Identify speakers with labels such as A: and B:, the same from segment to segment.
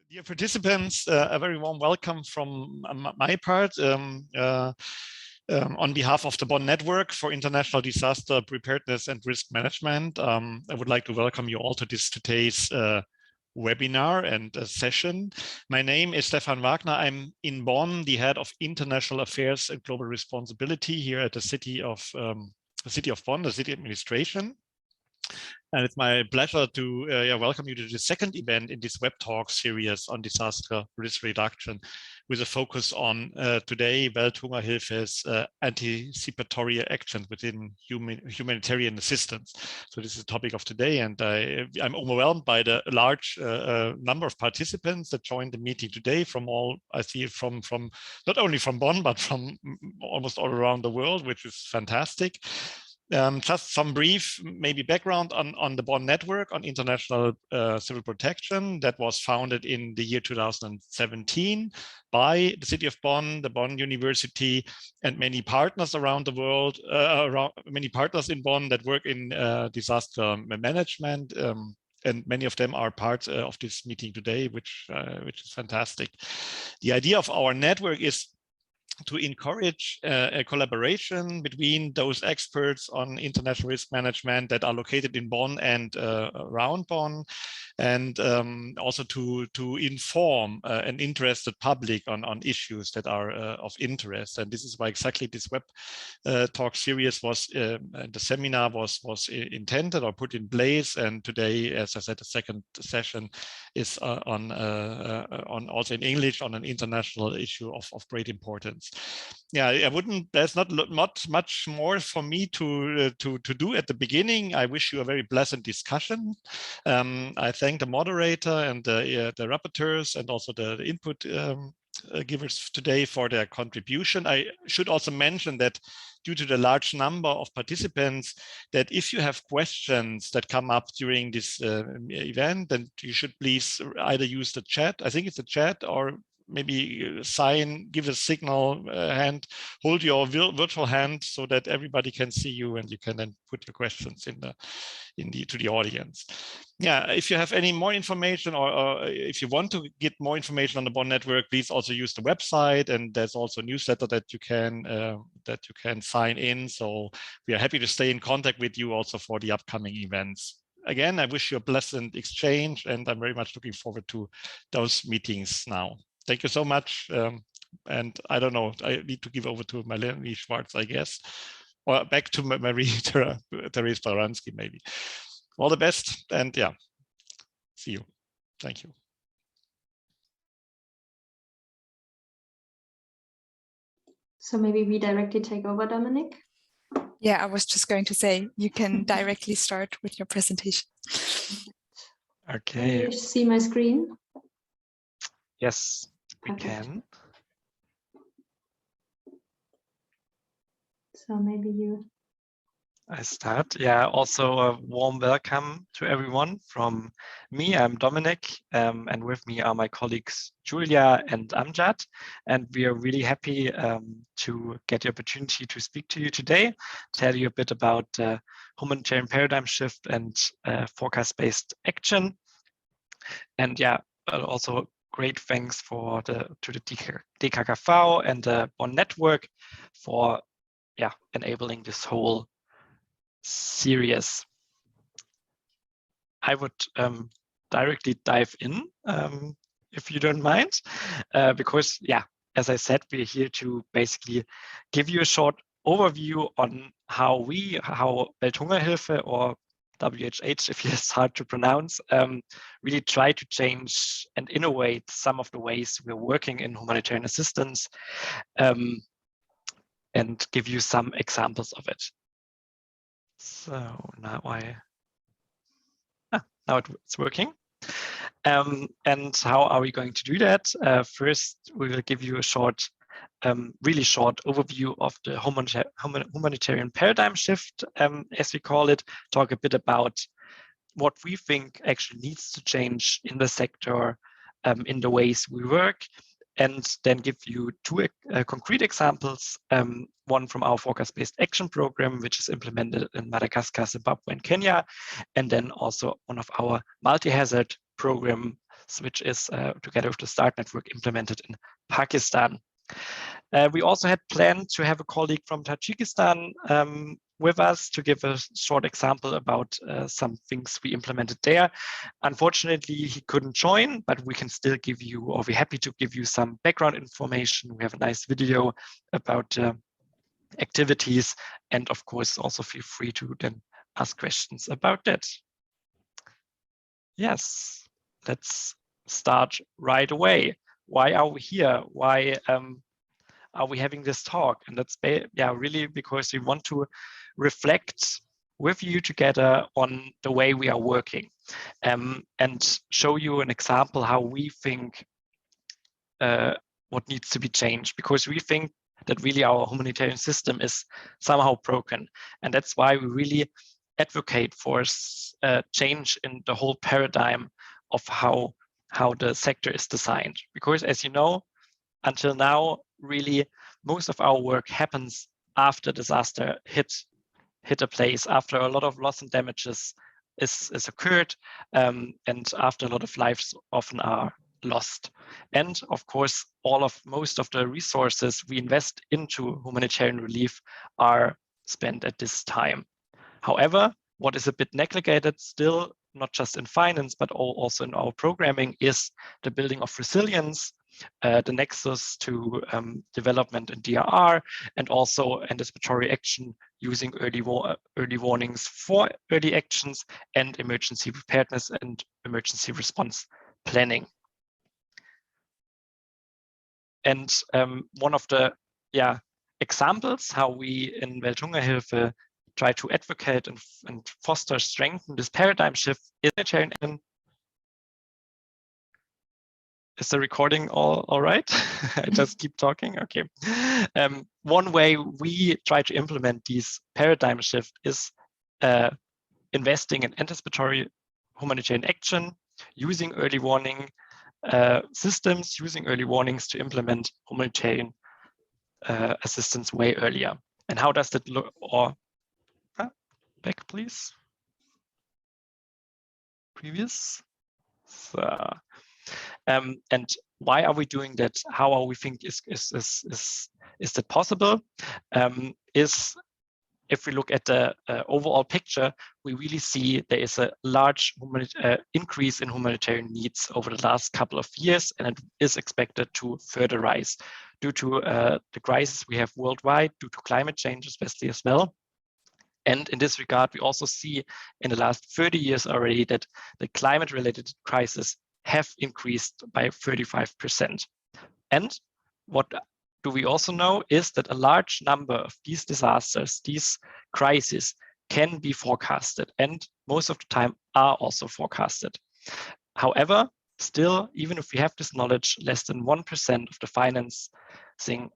A: Dear participants, a very warm welcome from my part. On behalf of the Bonn Network for International Disaster Preparedness and Risk Management, I would like to welcome you all to today's webinar and session. My name is Stefan Wagner. I'm in Bonn, the head of International Affairs and Global Responsibility here at the city of Bonn, the city administration. And it's my pleasure to welcome you to the second event in this Webtalk series on disaster risk reduction, with a focus on today Welthungerhilfe's anticipatory action within humanitarian assistance. So this is the topic of today, and I'm overwhelmed by the large number of participants that joined the meeting today from all, I see from not only from Bonn, but from almost all around the world, which is fantastic. Just some brief maybe background on the Bonn Network on International Civil Protection that was founded in the year 2017 by the city of Bonn, the Bonn University, and many partners around the world, many partners in Bonn that work in disaster management. And many of them are part of this meeting today, which is fantastic. The idea of our network is to encourage a collaboration between those experts on international risk management that are located in Bonn and around Bonn, and also to inform an interested public on issues that are of interest. And this is why exactly this web talk series was, the seminar was intended or put in place. And today, as I said, the second session is on also in English on an international issue of great importance. Yeah, there's not much more for me to do at the beginning. I wish you a very pleasant discussion. I thank the moderator and the rapporteurs and also the input givers today for their contribution. I should also mention that due to the large number of participants, that if you have questions that come up during this event, then you should please either use the chat, I think it's the chat, or maybe give a signal hand, hold your virtual hand so that everybody can see you and you can then put your questions to the audience. Yeah, if you have any more information or if you want to get more information on the Bonn Network, please also use the website, and there's also a newsletter that you can sign in. So we are happy to stay in contact with you also for the upcoming events. Again, I wish you a pleasant exchange, and I'm very much looking forward to those meetings now. Thank you so much. And I don't know, I need to give over to Melanie Schwartz, I guess, or back to Marie-Therese Baranski, maybe. All the best, and yeah, see you. Thank you.
B: So maybe we directly take over, Dominic?
C: Yeah, I was just going to say, you can directly start with your presentation.
D: Okay.
B: Can you see my screen?
D: Yes, we can.
B: So maybe you.
D: I start. Yeah, also a warm welcome to everyone from me. I'm Dominic, and with me are my colleagues Julia and Amjad. And we are really happy to get the opportunity to speak to you today, tell you a bit about humanitarian paradigm shift and forecast-based action. And yeah, also great thanks to the DKKV and the Bonn Network for enabling this whole series. I would directly dive in, if you don't mind, because as I said, we're here to basically give you a short overview on how Welthungerhilfe, or WHH, if it's hard to pronounce, really try to change and innovate some of the ways we're working in humanitarian assistance, and give you some examples of it. So now now it's working. And how are we going to do that? First, we will give you a short, really short overview of the humanitarian paradigm shift, as we call it, talk a bit about what we think actually needs to change in the sector, in the ways we work, and then give you two concrete examples, one from our forecast-based action program, which is implemented in Madagascar, Zimbabwe, and Kenya, and then also one of our multi-hazard program which is together with the START network implemented in Pakistan. We also had planned to have a colleague from Tajikistan with us to give a short example about some things we implemented there. Unfortunately, he couldn't join, but we can still give you, or we're happy to give you some background information. We have a nice video about activities, and of course, also feel free to then ask questions about that. Yes, let's start right away. Why are we here? Why are we having this talk? And that's really because we want to reflect with you together on the way we are working, and show you an example how we think what needs to be changed, because we think that really our humanitarian system is somehow broken. And that's why we really advocate for change in the whole paradigm of how the sector is designed. Because as you know, until now, really, most of our work happens after disaster hit a place, after a lot of loss and damages is occurred, and after a lot of lives often are lost. And of course, most of the resources we invest into humanitarian relief are spent at this time. However, what is a bit neglected still, not just in finance, but also in our programming, is the building of resilience, the nexus to development in DRR, and also anticipatory action using early warnings for early actions, and emergency preparedness and emergency response planning. And one of the examples how we in Welthungerhilfe try to advocate and foster, strengthen this paradigm shift is humanitarian. Is the recording all right? I just keep talking, okay. One way we try to implement these paradigm shift is investing in anticipatory humanitarian action, using early warning systems, using early warnings to implement humanitarian assistance way earlier. And how does that look? Or back, please. Previous. So, and why are we doing that? How are we think is that possible? Is if we look at the overall picture, we really see there is a large increase in humanitarian needs over the last couple of years, and it is expected to further rise due to the crisis we have worldwide, due to climate change especially as well. And in this regard, we also see in the last 30 years already that the climate-related crises have increased by 35%. And what do we also know is that a large number of these disasters, these crises, can be forecasted, and most of the time are also forecasted. However, still, even if we have this knowledge, less than 1% of the financing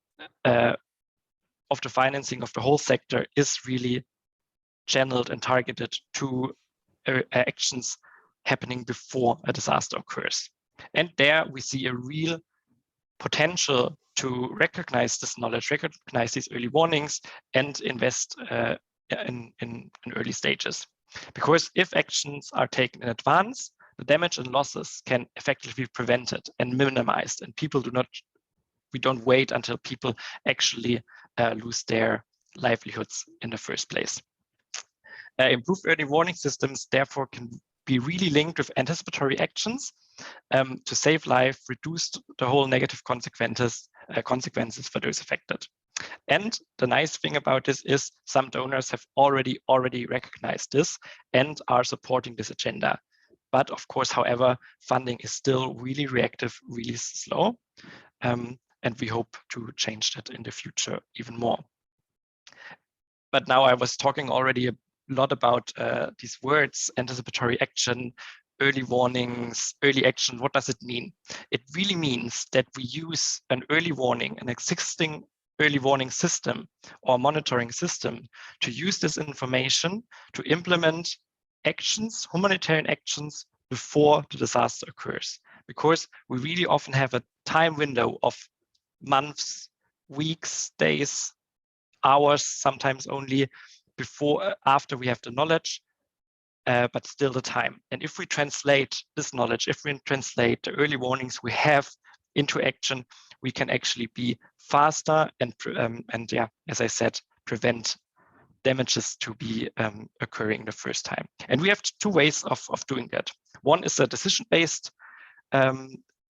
D: of the whole sector is really channeled and targeted to actions happening before a disaster occurs. And there we see a real potential to recognize this knowledge, recognize these early warnings, and invest in early stages. Because if actions are taken in advance, the damage and losses can effectively be prevented and minimized, and we don't wait until people actually lose their livelihoods in the first place. Improved early warning systems therefore can be really linked with anticipatory actions to save life, reduce the whole negative consequences for those affected. And the nice thing about this is some donors have already recognized this and are supporting this agenda. But of course, however, funding is still really reactive, really slow. And we hope to change that in the future even more. But now I was talking already a lot about these words, anticipatory action, early warnings, early action. What does it mean? It really means that we use an early warning, an existing early warning system or monitoring system, to use this information to implement actions, humanitarian actions, before the disaster occurs. Because we really often have a time window of months, weeks, days, hours, sometimes only after we have the knowledge but still the time. And if we translate this knowledge, if we translate the early warnings we have into action, we can actually be faster and yeah, as I said, prevent damages to be occurring the first time. And we have two ways of doing that. One is a decision-based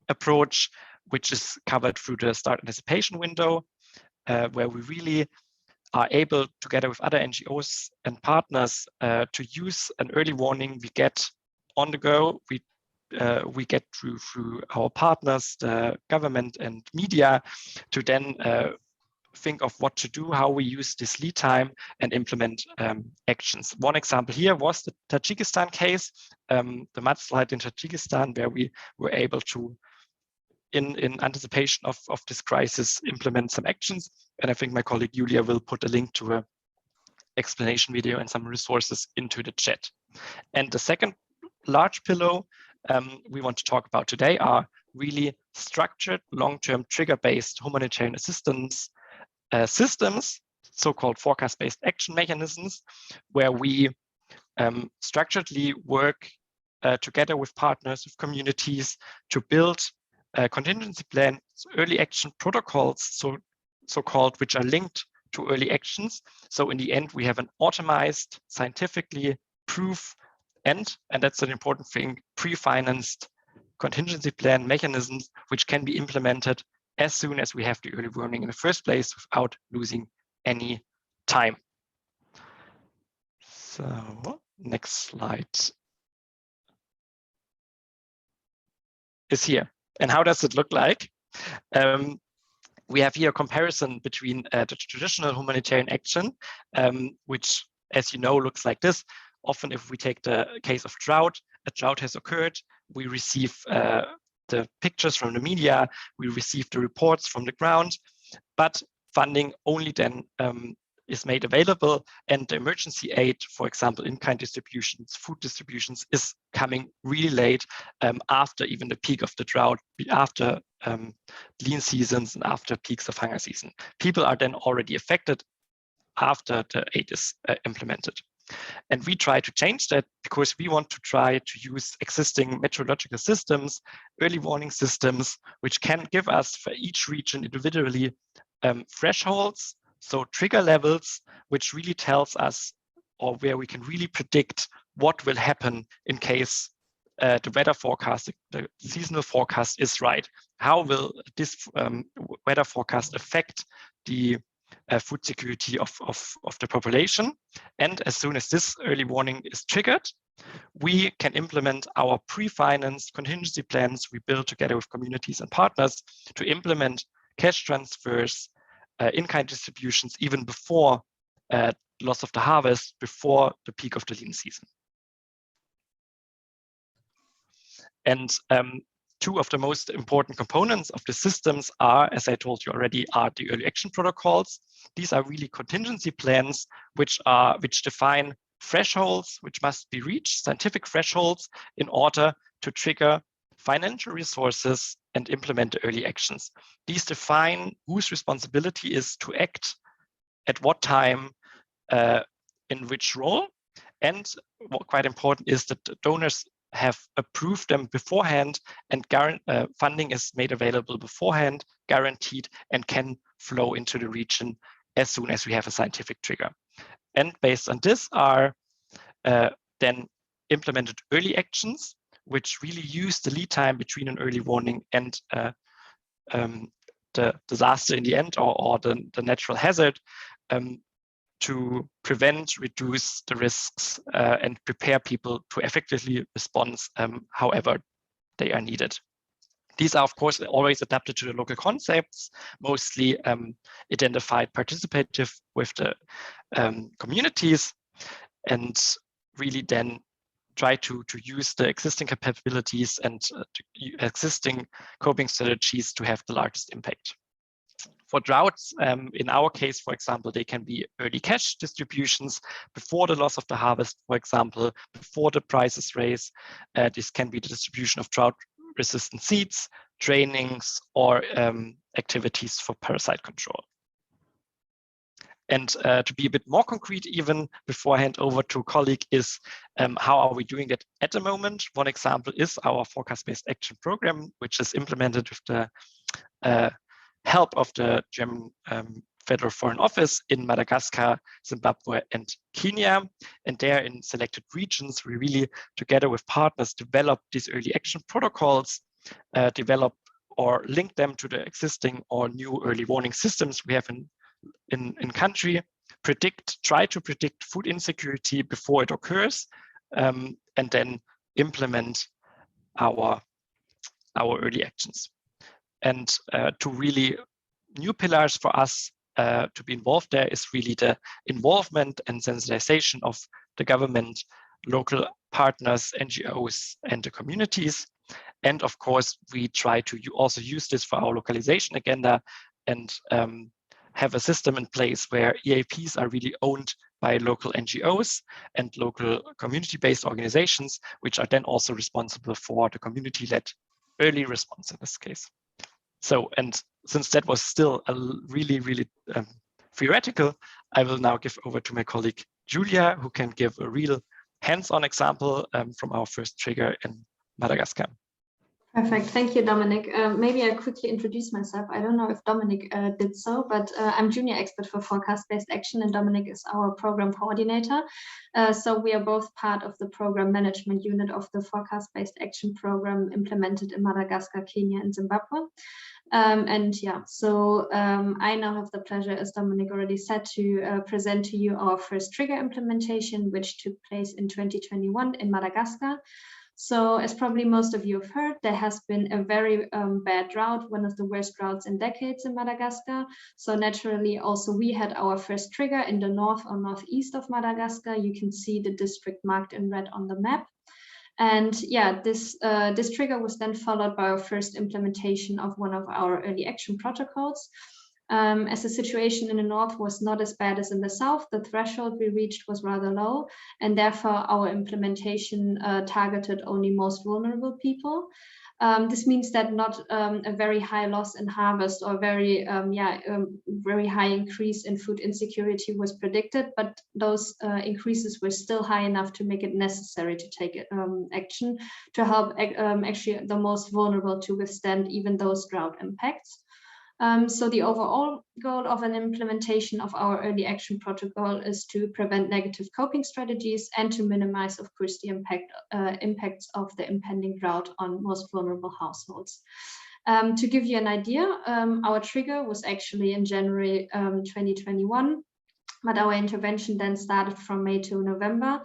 D: approach, which is covered through the start anticipation window, where we really are able, together with other NGOs and partners, to use an early warning we get on the go. We get through our partners, the government and media, to then think of what to do, how we use this lead time and implement actions. One example here was the Tajikistan case, the mudslide in Tajikistan, where we were able to, in anticipation of this crisis, implement some actions. And I think my colleague Julia will put a link to an explanation video and some resources into the chat. And the second large pillar we want to talk about today are really structured, long-term, trigger-based humanitarian assistance systems, so-called forecast-based action mechanisms, where we structuredly work together with partners, with communities, to build contingency plans, early action protocols, so-called, which are linked to early actions. So in the end, we have an automized, scientifically proof, and that's an important thing, pre-financed contingency plan mechanisms, which can be implemented as soon as we have the early warning in the first place without losing any time. So next slide is here. And how does it look like? We have here a comparison between the traditional humanitarian action, which, as you know, looks like this. Often, if we take the case of drought, a drought has occurred, we receive the pictures from the media, we receive the reports from the ground, but funding only then is made available, and the emergency aid, for example, in-kind distributions, food distributions, is coming really late after even the peak of the drought, after lean seasons and after peaks of hunger season. People are then already affected after the aid is implemented. And we try to change that because we want to try to use existing meteorological systems, early warning systems, which can give us for each region individually thresholds, so trigger levels, which really tells us, or where we can really predict what will happen in case the weather forecast, the seasonal forecast is right. How will this weather forecast affect the food security of the population? And as soon as this early warning is triggered, we can implement our pre-financed contingency plans we build together with communities and partners to implement cash transfers, in-kind distributions, even before loss of the harvest, before the peak of the lean season. And two of the most important components of the systems are, as I told you already, are the early action protocols. These are really contingency plans which define thresholds which must be reached, scientific thresholds, in order to trigger financial resources and implement the early actions. These define whose responsibility is to act at what time, in which role. And what quite important is that the donors have approved them beforehand, and funding is made available beforehand, guaranteed, and can flow into the region as soon as we have a scientific trigger. And based on this are then implemented early actions, which really use the lead time between an early warning and the disaster in the end, or the natural hazard, to prevent, reduce the risks, and prepare people to effectively respond however they are needed. These are, of course, always adapted to the local concepts, mostly identified participative with the communities, and really then try to use the existing capabilities and existing coping strategies to have the largest impact. For droughts, in our case, for example, they can be early cash distributions before the loss of the harvest, for example, before the prices raise. This can be the distribution of drought-resistant seeds, trainings, or activities for parasite control. And to be a bit more concrete, even before I hand over to a colleague, is how are we doing it at the moment? One example is our forecast-based action program, which is implemented with the help of the German Federal Foreign Office in Madagascar, Zimbabwe, and Kenya. And there in selected regions, we really, together with partners, develop these early action protocols, develop or link them to the existing or new early warning systems we have in country, try to predict food insecurity before it occurs, and then implement our early actions. And two really new pillars for us to be involved there is really the involvement and sensitization of the government, local partners, NGOs, and the communities. And of course, we try to also use this for our localization agenda and have a system in place where EAPs are really owned by local NGOs and local community-based organizations, which are then also responsible for the community-led early response in this case. So, and since that was still a really theoretical, I will now give over to my colleague Julia, who can give a real hands-on example from our first trigger in Madagascar.
B: Perfect. Thank you, Dominic. Maybe I quickly introduce myself. I don't know if Dominic did so, but I'm junior expert for forecast-based action, and Dominic is our program coordinator. So we are both part of the program management unit of the forecast-based action program implemented in Madagascar, Kenya, and Zimbabwe. And yeah, so I now have the pleasure, as Dominic already said, to present to you our first trigger implementation, which took place in 2021 in Madagascar. So as probably most of you have heard, there has been a very bad drought, one of the worst droughts in decades in Madagascar. So naturally, also we had our first trigger in the north or northeast of Madagascar. You can see the district marked in red on the map. And yeah, this trigger was then followed by our first implementation of one of our early action protocols. As the situation in the north was not as bad as in the south, the threshold we reached was rather low, and therefore our implementation targeted only most vulnerable people. This means that not a very high loss in harvest or very high increase in food insecurity was predicted, but those increases were still high enough to make it necessary to take action to help actually the most vulnerable to withstand even those drought impacts. So the overall goal of an implementation of our early action protocol is to prevent negative coping strategies and to minimize, of course, the impacts of the impending drought on most vulnerable households. To give you an idea, our trigger was actually in January 2021, but our intervention then started from May to November,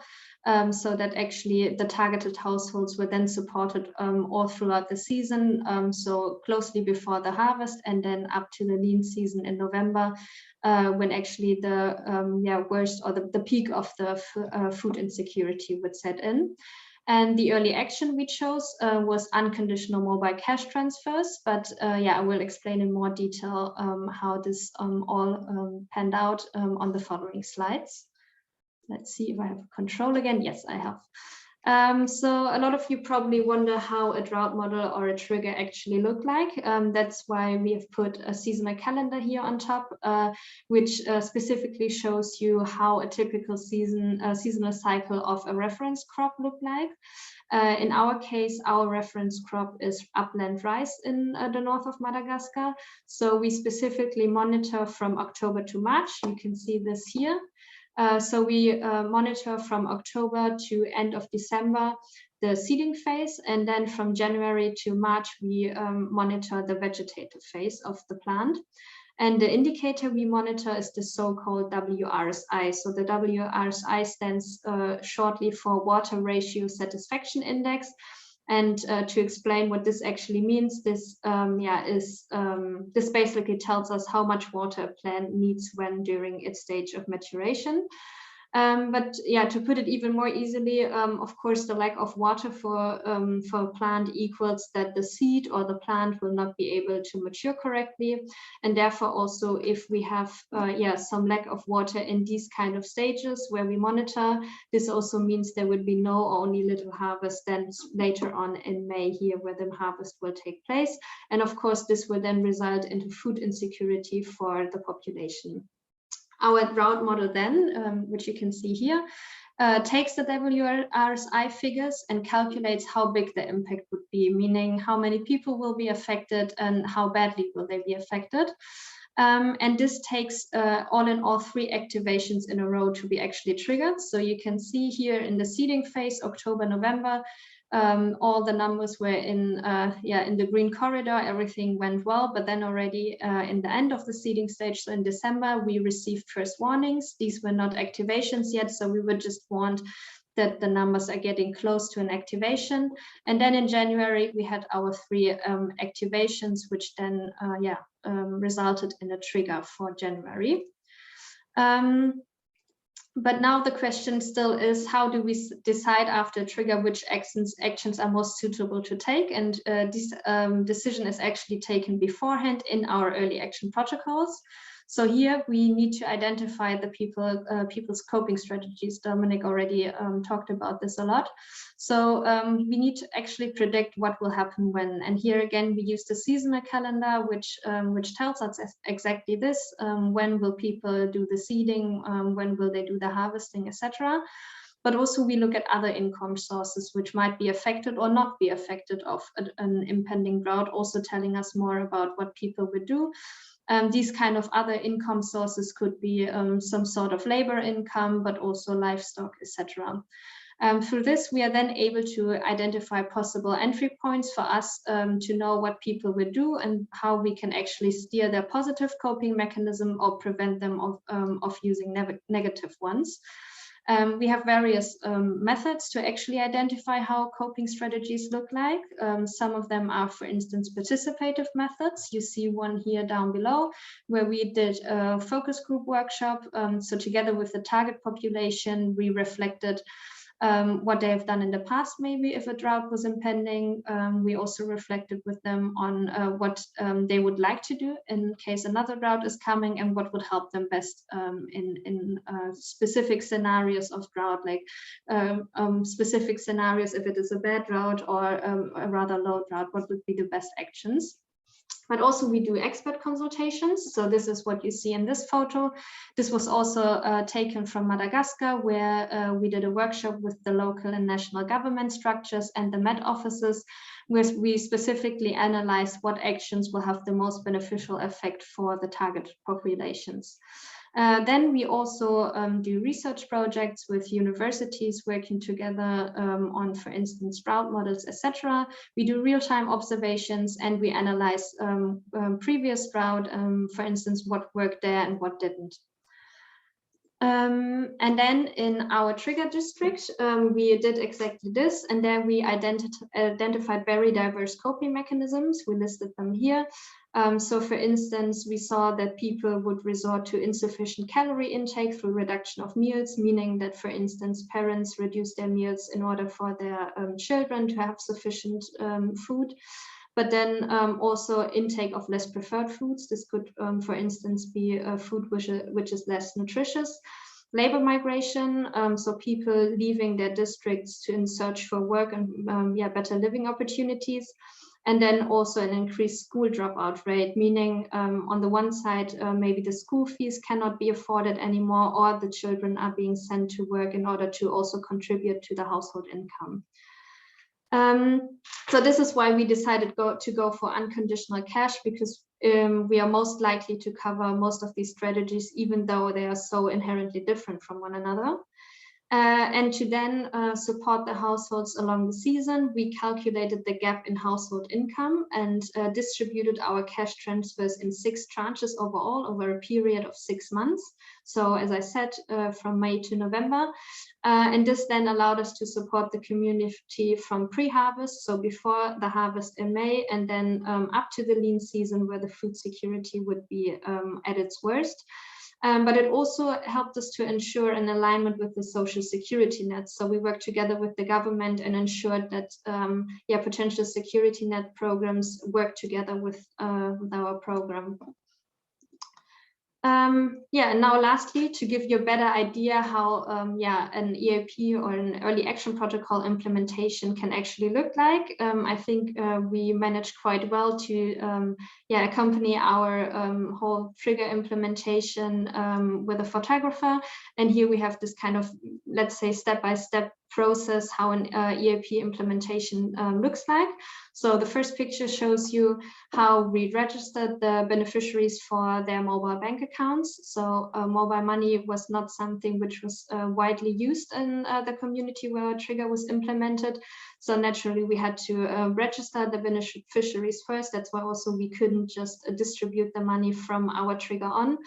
B: so that actually the targeted households were then supported all throughout the season, so closely before the harvest and then up to the lean season in November, when actually the worst or the peak of the food insecurity would set in. And the early action we chose was unconditional mobile cash transfers, but I will explain in more detail how this all panned out on the following slides. Let's see if I have control again. Yes, I have. So a lot of you probably wonder how a drought model or a trigger actually look like. That's why we have put a seasonal calendar here on top, which specifically shows you how a typical seasonal cycle of a reference crop look like. In our case, our reference crop is upland rice in the north of Madagascar. So we specifically monitor from October to March. You can see this here. So we monitor from October to end of December the seeding phase, and then from January to March we monitor the vegetative phase of the plant. And the indicator we monitor is the so-called WRSI. So the WRSI stands shortly for Water Ratio Satisfaction Index. And to explain what this actually means, this this basically tells us how much water a plant needs when during its stage of maturation. But yeah, to put it even more easily, of course, the lack of water for a plant equals that the seed or the plant will not be able to mature correctly. And therefore also if we have some lack of water in these kind of stages where we monitor, this also means there would be no or only little harvest then later on in May here where the harvest will take place. And of course, this will then result into food insecurity for the population. Our drought model then, which you can see here, takes the WRSI figures and calculates how big the impact would be, meaning how many people will be affected and how badly will they be affected. And this takes all in all 3 activations in a row to be actually triggered. So you can see here in the seeding phase, October, November, all the numbers were in the green corridor, everything went well, but then already in the end of the seeding stage, so in December, we received first warnings. These were not activations yet, so we were just warned that the numbers are getting close to an activation. And then in January, we had our 3 activations, which then resulted in a trigger for January. But now the question still is, how do we decide after a trigger which actions are most suitable to take? And this decision is actually taken beforehand in our early action protocols. So here we need to identify the people's coping strategies. Dominic already talked about this a lot. So we need to actually predict what will happen when. And here again, we use the seasonal calendar, which tells us exactly this. When will people do the seeding? When will they do the harvesting, etc. But also we look at other income sources which might be affected or not be affected of an impending drought, also telling us more about what people would do. These kind of other income sources could be some sort of labor income, but also livestock, etc. Through this, we are then able to identify possible entry points for us to know what people would do and how we can actually steer their positive coping mechanism or prevent them of using negative ones. We have various methods to actually identify how coping strategies look like. Some of them are, for instance, participative methods. You see one here down below, where we did a focus group workshop. So together with the target population, we reflected what they have done in the past, maybe if a drought was impending. We also reflected with them on what they would like to do in case another drought is coming and what would help them best in specific scenarios of drought, like specific scenarios if it is a bad drought or a rather low drought, what would be the best actions. But also we do expert consultations. So this is what you see in this photo. This was also taken from Madagascar, where we did a workshop with the local and national government structures and the Met offices, where we specifically analyzed what actions will have the most beneficial effect for the target populations. Then we also do research projects with universities working together on, for instance, drought models, etc. We do real-time observations and we analyze previous drought, for instance, what worked there and what didn't. And then in our trigger district, we did exactly this, and there we identified very diverse coping mechanisms. We listed them here. So for instance, we saw that people would resort to insufficient calorie intake through reduction of meals, meaning that, for instance, parents reduce their meals in order for their children to have sufficient food. But then also intake of less preferred foods. This could, for instance, be a food which is less nutritious. Labor migration, so people leaving their districts in search for work and better living opportunities. And then also an increased school dropout rate, meaning on the one side, maybe the school fees cannot be afforded anymore, or the children are being sent to work in order to also contribute to the household income. So this is why we decided to go for unconditional cash, because we are most likely to cover most of these strategies, even though they are so inherently different from one another. And to then support the households along the season, we calculated the gap in household income and distributed our cash transfers in 6 tranches overall over a period of 6 months. So as I said, from May to November. And this then allowed us to support the community from pre-harvest, so before the harvest in May, and then up to the lean season where the food security would be at its worst. But it also helped us to ensure an alignment with the social security net. So we worked together with the government and ensured that potential security net programs work together with our program. Yeah, and now lastly, to give you a better idea how an EAP or an early action protocol implementation can actually look like, I think we managed quite well to accompany our whole trigger implementation with a photographer. And here we have this kind of, let's say, step-by-step process how an EAP implementation looks like. So the first picture shows you how we registered the beneficiaries for their mobile bank accounts. So mobile money was not something which was widely used in the community where our trigger was implemented. So naturally we had to register the beneficiaries first. That's why also we couldn't just distribute the money from our trigger on.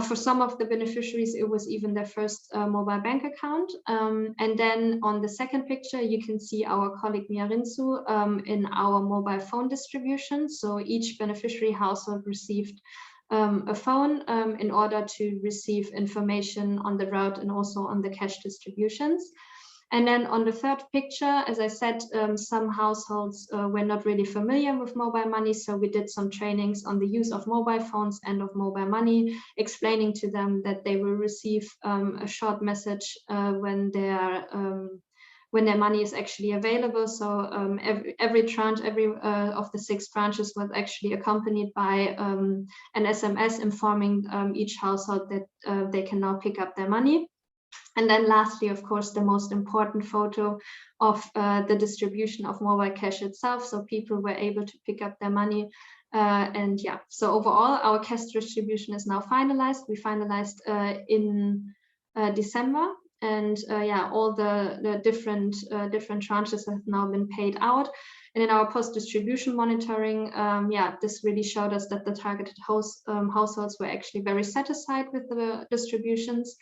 B: For some of the beneficiaries, it was even their first mobile bank account. And then on the second picture, you can see our colleague Miarinsu in our mobile phone distribution. So each beneficiary household received a phone in order to receive information on the route and also on the cash distributions. And then on the third picture, as I said, some households were not really familiar with mobile money. So we did some trainings on the use of mobile phones and of mobile money, explaining to them that they will receive a short message when their money is actually available. So every tranche, every of the 6 tranches was actually accompanied by an SMS informing each household that they can now pick up their money. And then lastly, of course, the most important photo of the distribution of mobile cash itself. So people were able to pick up their money. And yeah, so overall, our cash distribution is now finalized. We finalized in December. And yeah, all the different tranches have now been paid out. And in our post-distribution monitoring, this really showed us that the targeted households were actually very satisfied with the distributions.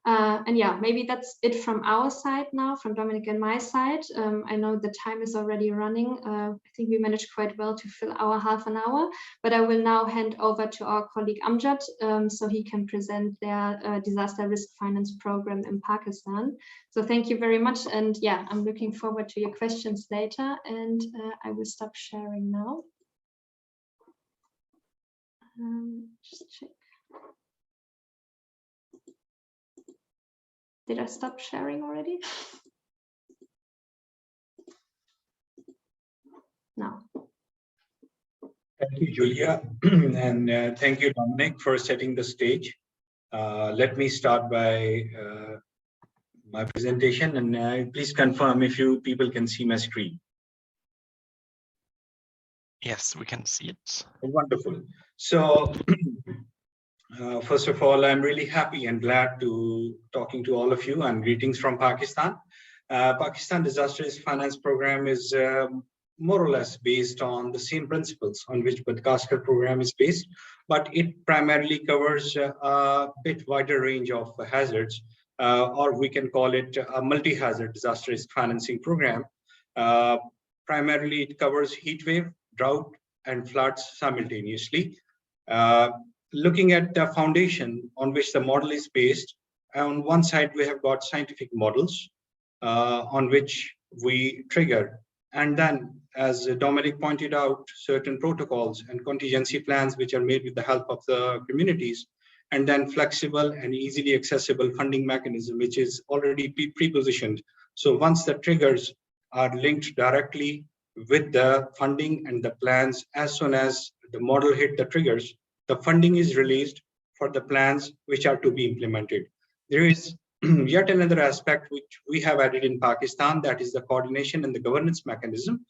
B: And yeah, maybe that's it from our side now, from Dominic and my side. I know the time is already running. I think we managed quite well to fill our half an hour, but I will now hand over to our colleague Amjad so he can present their disaster risk finance program in Pakistan. So thank you very much. And yeah, I'm looking forward to your questions later, and I will stop sharing now. Just check. Did I stop sharing already? No.
E: Thank you, Julia, and thank you, Dominic, for setting the stage. Let me start by my presentation, and please confirm if you people can see my screen.
D: Yes, we can see it.
E: Wonderful. So, first of all, I'm really happy and glad to talking to all of you, and greetings from Pakistan. Pakistan Disaster Risk Finance Program is more or less based on the same principles on which Madagascar program is based, but it primarily covers a bit wider range of hazards, or we can call it a multi-hazard disaster risk financing program. Primarily, it covers heat wave, drought, and floods simultaneously. Looking at the foundation on which the model is based, on one side we have got scientific models on which we trigger, and then, as Dominic pointed out, certain protocols and contingency plans which are made with the help of the communities, and then flexible and easily accessible funding mechanism which is already pre-positioned. So once the triggers are linked directly with the funding and the plans, as soon as the model hit the triggers, the funding is released for the plans which are to be implemented. There is yet another aspect which we have added in Pakistan, that is the coordination and the governance mechanism,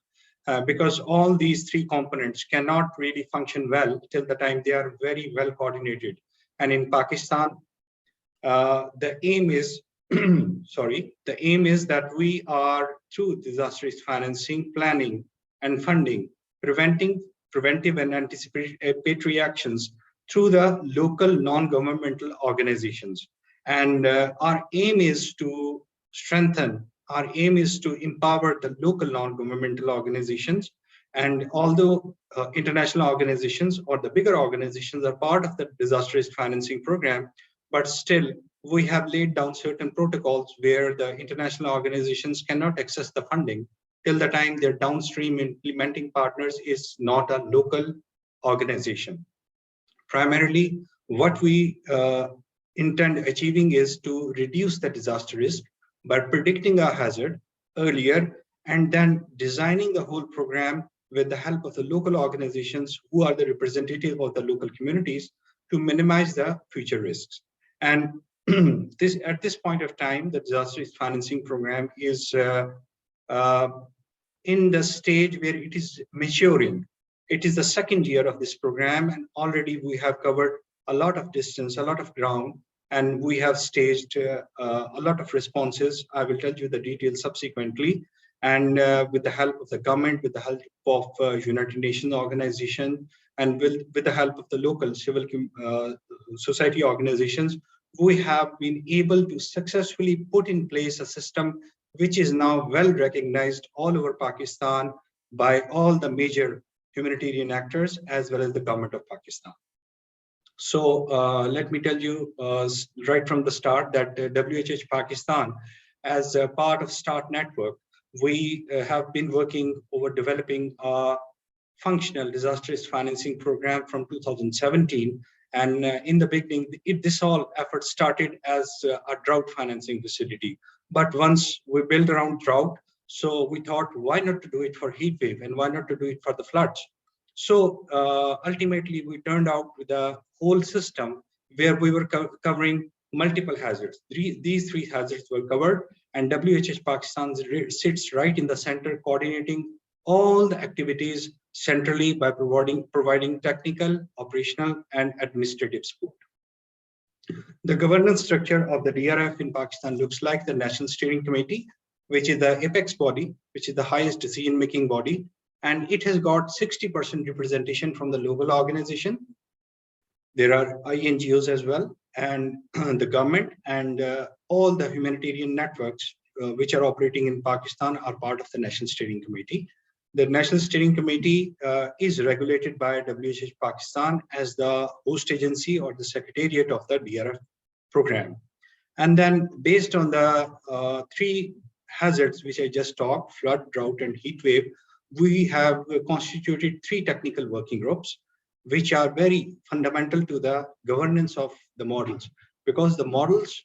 E: because all these 3 components cannot really function well till the time they are very well coordinated. And in Pakistan, the aim is, the aim is that we are, through disaster risk financing, planning and funding, preventive and anticipatory actions through the local non-governmental organizations. And our aim is to strengthen, our aim is to empower the local non-governmental organizations. And although international organizations or the bigger organizations are part of the disaster risk financing program, but still we have laid down certain protocols where the international organizations cannot access the funding till the time their downstream implementing partners is not a local organization. Primarily, What we intend achieving is to reduce the disaster risk by predicting a hazard earlier and then designing the whole program with the help of the local organizations who are the representative of the local communities to minimize the future risks. And at this point of time, the disaster risk financing program is in the stage where it is maturing. It is the second year of this program, and already we have covered a lot of distance, a lot of ground, and we have staged a lot of responses. I will tell you the details subsequently. And with the help of the government, with the help of United Nations organization, and with the help of the local civil society organizations, we have been able to successfully put in place a system which is now well recognized all over Pakistan by all the major humanitarian actors as well as the government of Pakistan. So let me tell you right from the start that WHH Pakistan, as a part of START network, we have been working over developing a functional disaster risk financing program from 2017. And in the beginning, this all effort started as a drought financing facility. But once we built around drought, so we thought, why not to do it for heat wave and why not to do it for the floods? So ultimately, we turned out with a whole system where we were covering multiple hazards. These three hazards were covered, and WHH Pakistan sits right in the center, coordinating all the activities centrally by providing technical, operational, and administrative support. The governance structure of the DRF in Pakistan looks like the National Steering Committee, which is the apex body, which is the highest decision-making body, and it has got 60% representation from the local organization. There are INGOs as well, and the government and all the humanitarian networks which are operating in Pakistan are part of the National Steering Committee. The National Steering Committee is regulated by WHH Pakistan as the host agency or the secretariat of the DRF program. And then based on the three hazards which I just talked, flood, drought, and heat wave, we have constituted three technical working groups, which are very fundamental to the governance of the models, because the models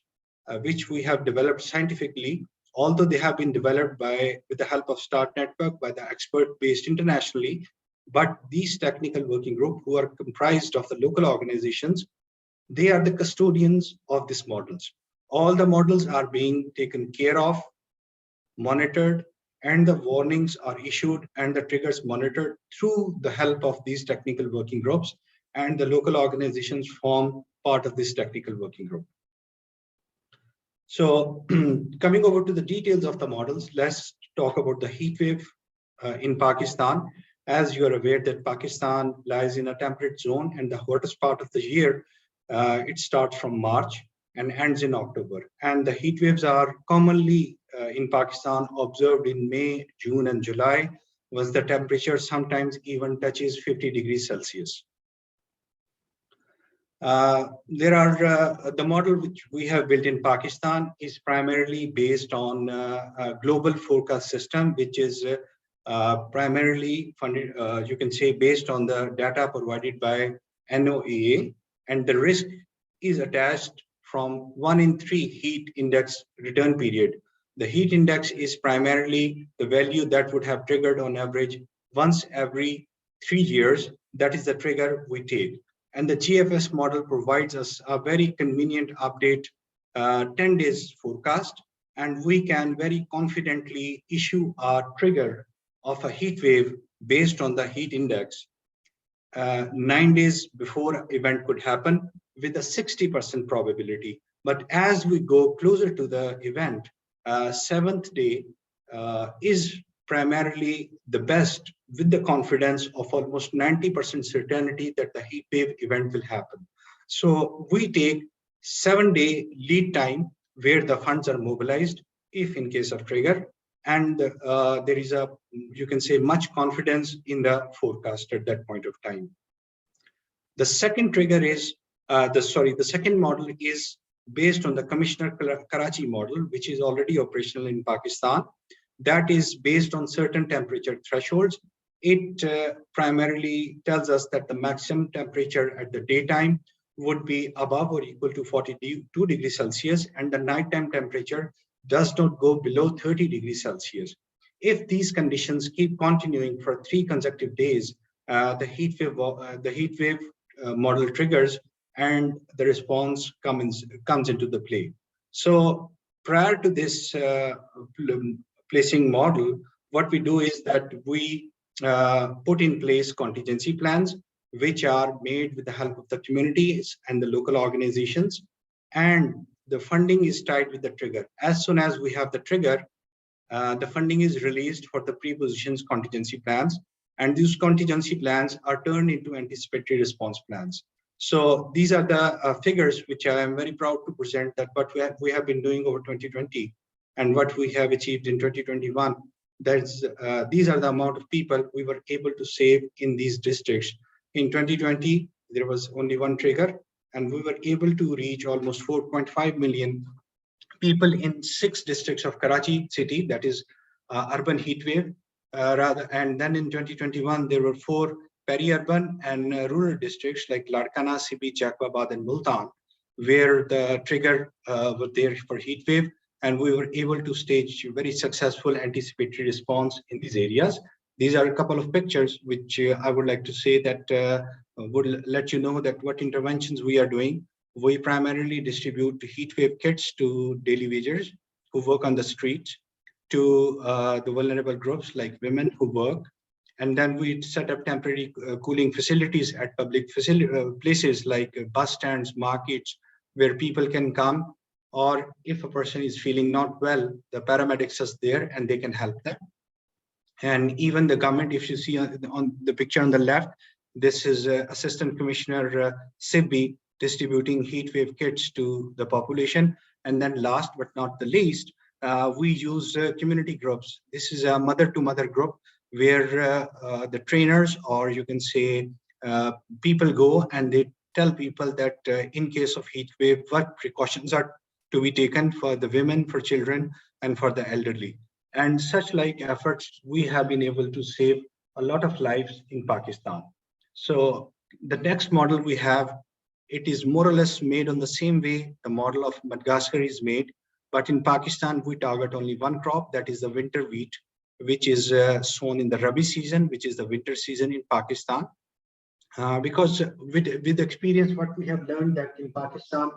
E: which we have developed scientifically, although they have been developed with the help of START network by the expert based internationally, but these technical working group who are comprised of the local organizations, they are the custodians of these models. All the models are being taken care of, monitored, and the warnings are issued and the triggers monitored through the help of these technical working groups, and the local organizations form part of this technical working group. So coming over to the details of the models, let's talk about the heat wave in Pakistan. As you are aware that Pakistan lies in a temperate zone, and the hottest part of the year, it starts from March and ends in October. And the heat waves are commonly in Pakistan observed in May, June, and July, was the temperature sometimes even touches 50 degrees Celsius. The model which we have built in Pakistan is primarily based on a global forecast system, which is primarily funded, you can say, based on the data provided by NOAA, and the risk is attached from 1 in 3 heat index return period. The heat index is primarily the value that would have triggered on average once every 3 years. That is the trigger we take. And the GFS model provides us a very convenient update, 10 days forecast, and we can very confidently issue a trigger of a heat wave based on the heat index 9 days before event could happen with a 60% probability. But as we go closer to the event, 7th day is primarily the best, with the confidence of almost 90% certainty that the heat wave event will happen. So we take 7-day lead time where the funds are mobilized if in case of trigger, and there is a, you can say, much confidence in the forecast at that point of time. The second trigger is, the second model is based on the Commissioner Karachi model, which is already operational in Pakistan. That is based on certain temperature thresholds. It primarily tells us that the maximum temperature at the daytime would be above or equal to 42 degrees Celsius, and the nighttime temperature does not go below 30 degrees Celsius. If these conditions keep continuing for 3 consecutive days, the heat wave model triggers and the response comes into the play. So prior to this placing model, what we do is that we put in place contingency plans, which are made with the help of the communities and the local organizations, and the funding is tied with the trigger. As soon as we have the trigger, the funding is released for the pre-positioned contingency plans, and these contingency plans are turned into anticipatory response plans. So these are the figures which I am very proud to present, that what we have been doing over 2020 and what we have achieved in 2021. These are the amount of people we were able to save in these districts. In 2020, there was only one trigger, and we were able to reach almost 4.5 million people in 6 districts of Karachi city, that is urban heat wave. And then in 2021, there were 4 peri-urban and rural districts like Larkana, Sibi, Jacobabad, and Multan, where the trigger was there for heat wave, and we were able to stage very successful anticipatory response in these areas. These are a couple of pictures which I would like to say that would let you know that what interventions we are doing. We primarily distribute heat wave kits to daily wagers who work on the streets, to the vulnerable groups like women who work. And then we set up temporary cooling facilities at public places like bus stands, markets, where people can come, or if a person is feeling not well, the paramedics are there and they can help them. And even the government, if you see on the picture on the left, this is Assistant Commissioner Sibbi distributing heat wave kits to the population. And then last but not the least, we use community groups. This is a mother-to-mother group where the trainers, or you can say people go and they tell people that in case of heat wave, what precautions are to be taken for the women, for children, and for the elderly. And such like efforts, we have been able to save a lot of lives in Pakistan. So the next model we have, it is more or less made on the same way the model of Madagascar is made. But in Pakistan, we target only one crop, that is the winter wheat, which is sown in the Rabi season, which is the winter season in Pakistan. Because with experience, what we have learned that in Pakistan,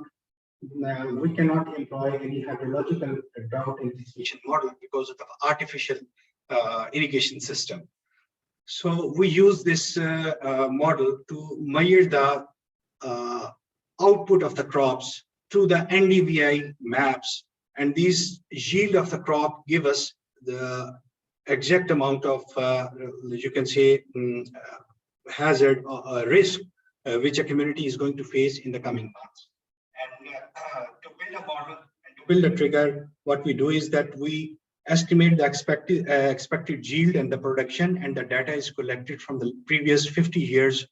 E: we cannot employ any hydrological drought anticipation model because of the artificial irrigation system. So we use this model to measure the output of the crops through the NDVI maps, and these yield of the crop give us the exact amount of, you can say, hazard or risk which a community is going to face in the coming months. And to build a model and to build a trigger, what we do is that we estimate the expected yield and the production, and the data is collected from the previous 50 years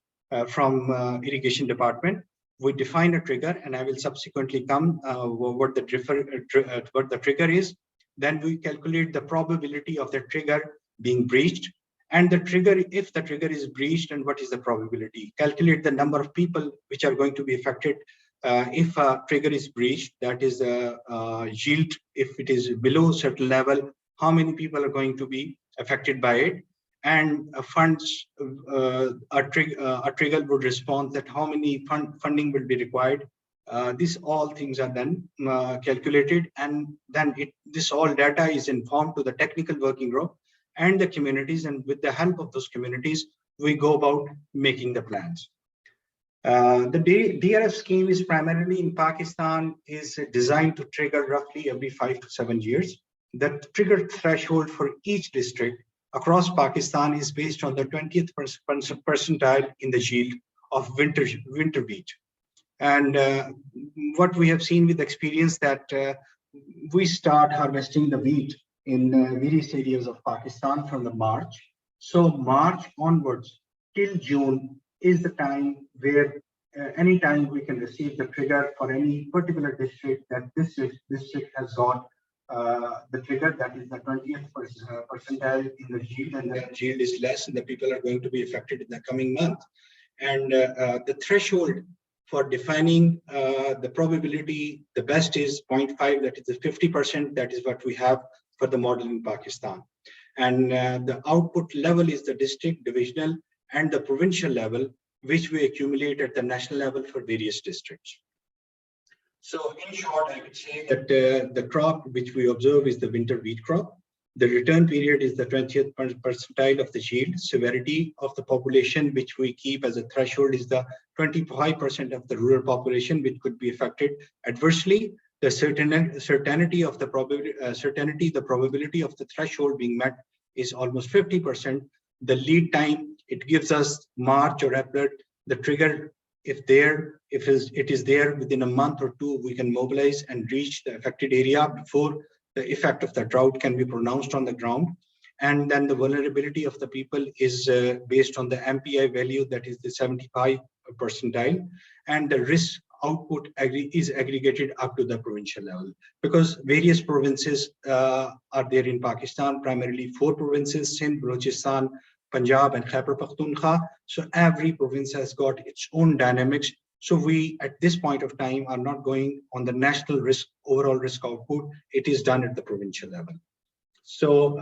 E: from irrigation department. We define a trigger, and I will subsequently come what the trigger is. Then we calculate the probability of the trigger being breached, and the trigger, if the trigger is breached, and what is the probability. Calculate the number of people which are going to be affected if a trigger is breached, that is the yield. If it is below a certain level, how many people are going to be affected by it, and funds, a trigger would respond that how many funding will be required. These all things are then calculated, and then this all data is informed to the technical working group and the communities, and with the help of those communities, we go about making the plans. The DRF scheme is primarily in Pakistan, is designed to trigger roughly every 5 to 7 years. The trigger threshold for each district across Pakistan is based on the 20th percentile in the yield of winter wheat. And what we have seen with experience that we start harvesting the wheat in various areas of Pakistan from the March. So March onwards till June is the time where anytime we can receive the trigger for any particular district, that this district has got the trigger that is the 20th percentile in the yield, and the yield is less, and the people are going to be affected in the coming month. And the threshold for defining the probability, the best is 0.5, that is the 50%, that is what we have for the model in Pakistan. And the output level is the district, divisional, and the provincial level, which we accumulate at the national level for various districts. So in short, I would say that the crop which we observe is the winter wheat crop. The return period is the 20th percentile of the yield. Severity of the population, which we keep as a threshold, is the 25% of the rural population, which could be affected adversely. The certainty of the probability of the threshold being met is almost 50%. The lead time, it gives us March or April. The trigger, if it is there within a month or two, we can mobilize and reach the affected area before the effect of the drought can be pronounced on the ground. And then the vulnerability of the people is based on the MPI value, that is the 75 percentile, and the risk output is aggregated up to the provincial level, because various provinces are there in Pakistan, primarily 4 provinces: Sindh, Balochistan, Punjab, and Khyber Pakhtunkhwa. So every province has got its own dynamics. So we, at this point of time, are not going on the national risk, overall risk output. It is done at the provincial level. So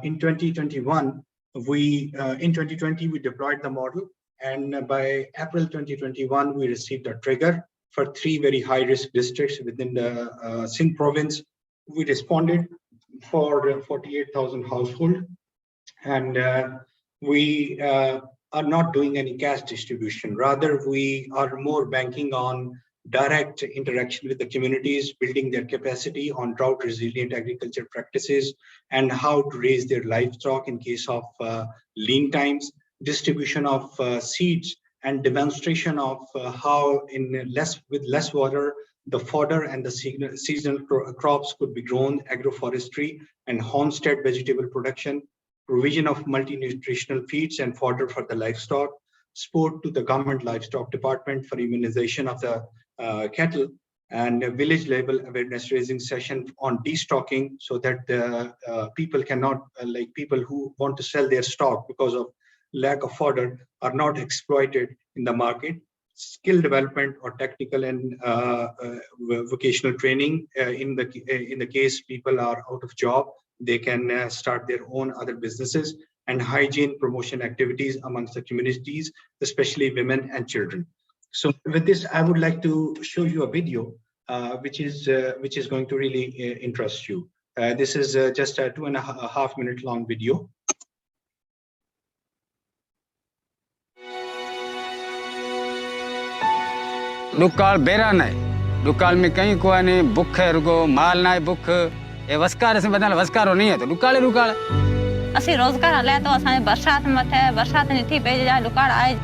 E: in 2021, in 2020, we deployed the model. And by April 2021, we received a trigger for 3 very high-risk districts within the Sindh province. We responded for 48,000 households. And we are not doing any cash distribution. Rather, we are more banking on direct interaction with the communities, building their capacity on drought-resilient agriculture practices, and how to raise their livestock in case of lean times, distribution of seeds, and demonstration of how with less water, the fodder and the seasonal crops could be grown, agroforestry and homestead vegetable production, provision of multi-nutritional feeds and fodder for the livestock, support to the government livestock department for immunization of the cattle, and a village level awareness raising session on destocking, so that the people cannot, like people who want to sell their stock because of lack of fodder, are not exploited in the market. Skill development or technical and vocational training in the case people are out of job, they can start their own other businesses, and hygiene promotion activities amongst the communities, especially women and children. So with this, I would like to show you a video which is going to really interest you. This is just a 2.5 minute long video.
F: दुकाल बेरा नहीं, दुकाल में कहीं कोई नहीं, भूख है रुको, माल नहीं भूख, ये वस्कार से बदल वस्कारो नहीं है तो दुकाले दुकाल।
G: असी रोजगार ले तो असाने बरसात मत है, बरसात नहीं थी पे जा दुकाल आए।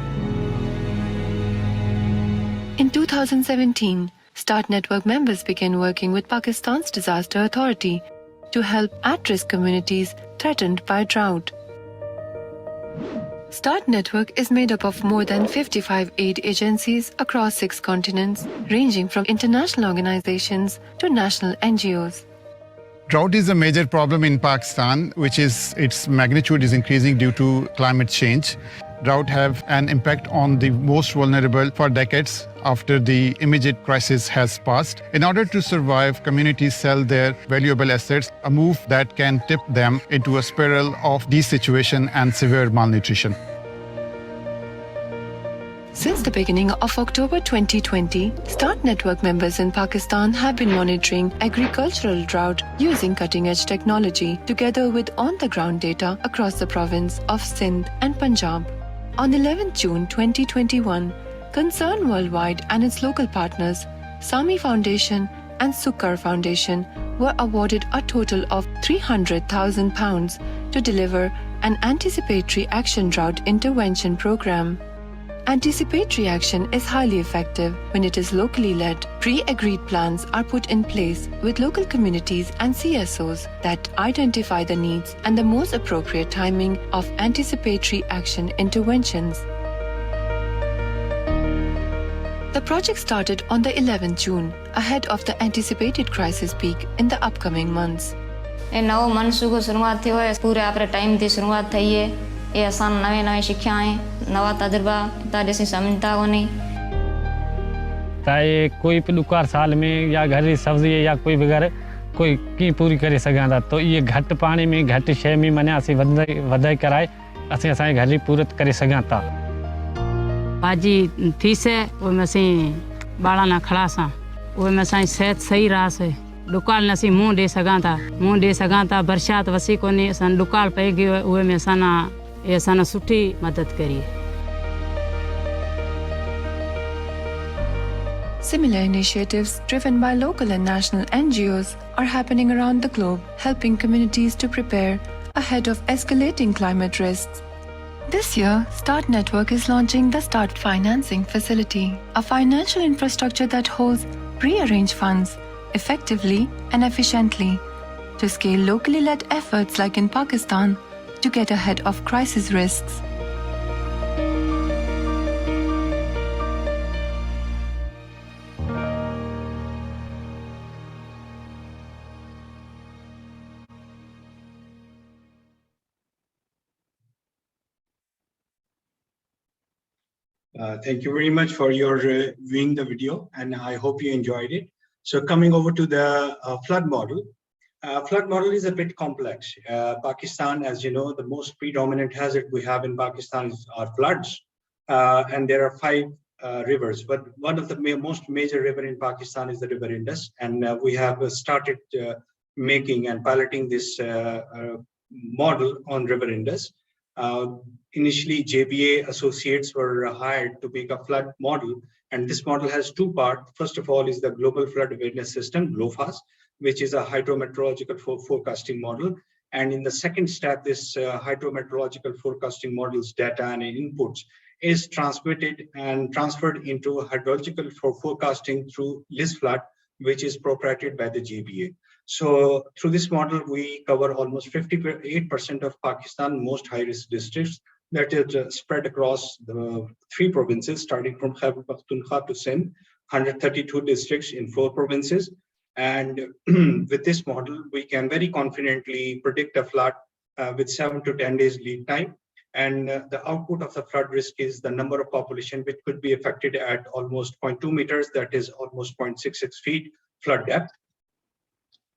H: In 2017, START network members began working with Pakistan's disaster authority to help at-risk communities threatened by drought. START network is made up of more than 55 aid agencies across 6 continents, ranging from international organizations to national NGOs.
I: Drought is a major problem in Pakistan, which is its magnitude is increasing due to climate change. Drought have an impact on the most vulnerable for decades after the immediate crisis has passed. In order to survive, communities sell their valuable assets, a move that can tip them into a spiral of desituation and severe malnutrition.
H: Since the beginning of October 2020, START network members in Pakistan have been monitoring agricultural drought using cutting-edge technology together with on-the-ground data across the province of Sindh and Punjab. On 11 June 2021, Concern Worldwide and its local partners, Sami Foundation and Sukkar Foundation, were awarded a total of £300,000 to deliver an anticipatory action drought intervention program. Anticipatory action is highly effective when it is locally led. Pre-agreed plans are put in place with local communities and CSOs that identify the needs and the most appropriate timing of anticipatory action interventions. The project started on the 11th June, ahead of the anticipated crisis peak in the upcoming months.
G: नव मनसू को शुरुआत थी है पूरे आपरे time थी शुरुआत थई है ये आसान नवे नवे शिक्षा है नवा तजुर्बा ता जैसी समझता को नहीं
F: चाहे कोई भी दुकार साल में या घर की सब्जी या कोई भी घर कोई की पूरी करे सघां था तो ये घट पानी में घट शइ में माने असीं वधाए कराए असीं असांजे घर जी पूरत करे सघां था
J: भाजी थी से उनमें असीं ॿारनि लाइ खड़ासां उहे में असांजी सिहत सही रहासे डुकाल असीं मुंहुं ॾेई सघां था बरसाति वसी कोन्हे असां डुकाल पइजी उहे में असां सुठी मदद करी
H: Similar initiatives driven by local and national NGOs are happening around the globe, helping communities to prepare ahead of escalating climate risks. This year, Start Network is launching the Start Financing Facility, a financial infrastructure that holds pre-arranged funds effectively and efficiently to scale locally led efforts like in Pakistan to get ahead of crisis risks.
E: Thank you very much for your viewing the video, and I hope you enjoyed it. So coming over to the flood model. Flood model is a bit complex. Pakistan, as you know, the most predominant hazard we have in Pakistan are floods. And there are 5 rivers, but one of the most major river in Pakistan is the River Indus. And we have started making and piloting this model on River Indus. Initially, JBA associates were hired to make a flood model, and this model has 2 parts. First of all is the Global Flood Awareness System, GLOFAS, which is a hydrometeorological forecasting model. And in the second step, this hydrometeorological forecasting model's data and inputs is transmitted and transferred into hydrological forecasting through LISFLOOD, which is proprietary by the JBA. So through this model, we cover almost 58% of Pakistan, most high-risk districts that is spread across the 3 provinces, starting from Khyber Pakhtunkhwa to Sindh, 132 districts in 4 provinces. And with this model, we can very confidently predict a flood with 7 to 10 days lead time. And the output of the flood risk is the number of population which could be affected at almost 0.2 meters, that is almost 0.66 feet flood depth.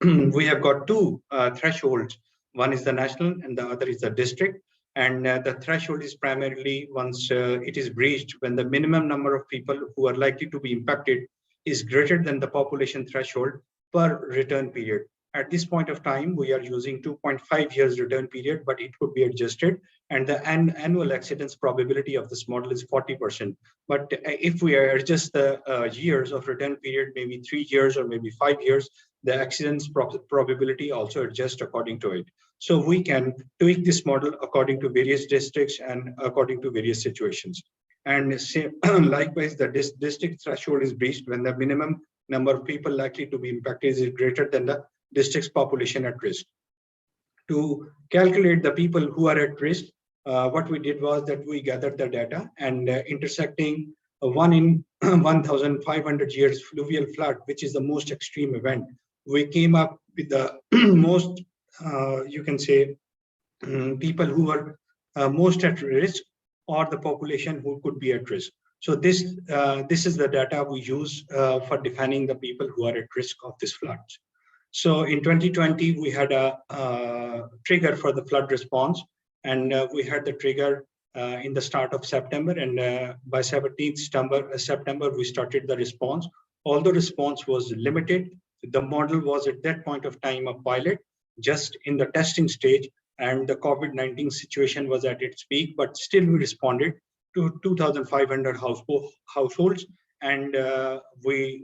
E: We have got 2 thresholds. One is the national and the other is the district. And the threshold is primarily once it is breached when the minimum number of people who are likely to be impacted is greater than the population threshold per return period. At this point of time, we are using 2.5 years return period, but it could be adjusted. And the annual accidents probability of this model is 40%. But if we adjust the years of return period, maybe 3 years or maybe 5 years, the accidents probability also adjust according to it. So we can tweak this model according to various districts and according to various situations. And likewise, the district threshold is breached when the minimum number of people likely to be impacted is greater than the district's population at risk. To calculate the people who are at risk, what we did was that we gathered the data and intersecting 1 in 1,500 years fluvial flood, which is the most extreme event, we came up with the most, you can say, people who were most at risk or the population who could be at risk. So this is the data we use for defining the people who are at risk of this flood. So in 2020, we had a trigger for the flood response, and we had the trigger in the start of September, and by 17th September, we started the response. Although response was limited, the model was at that point of time a pilot, just in the testing stage, and the COVID-19 situation was at its peak, but still we responded to 2,500 households, and we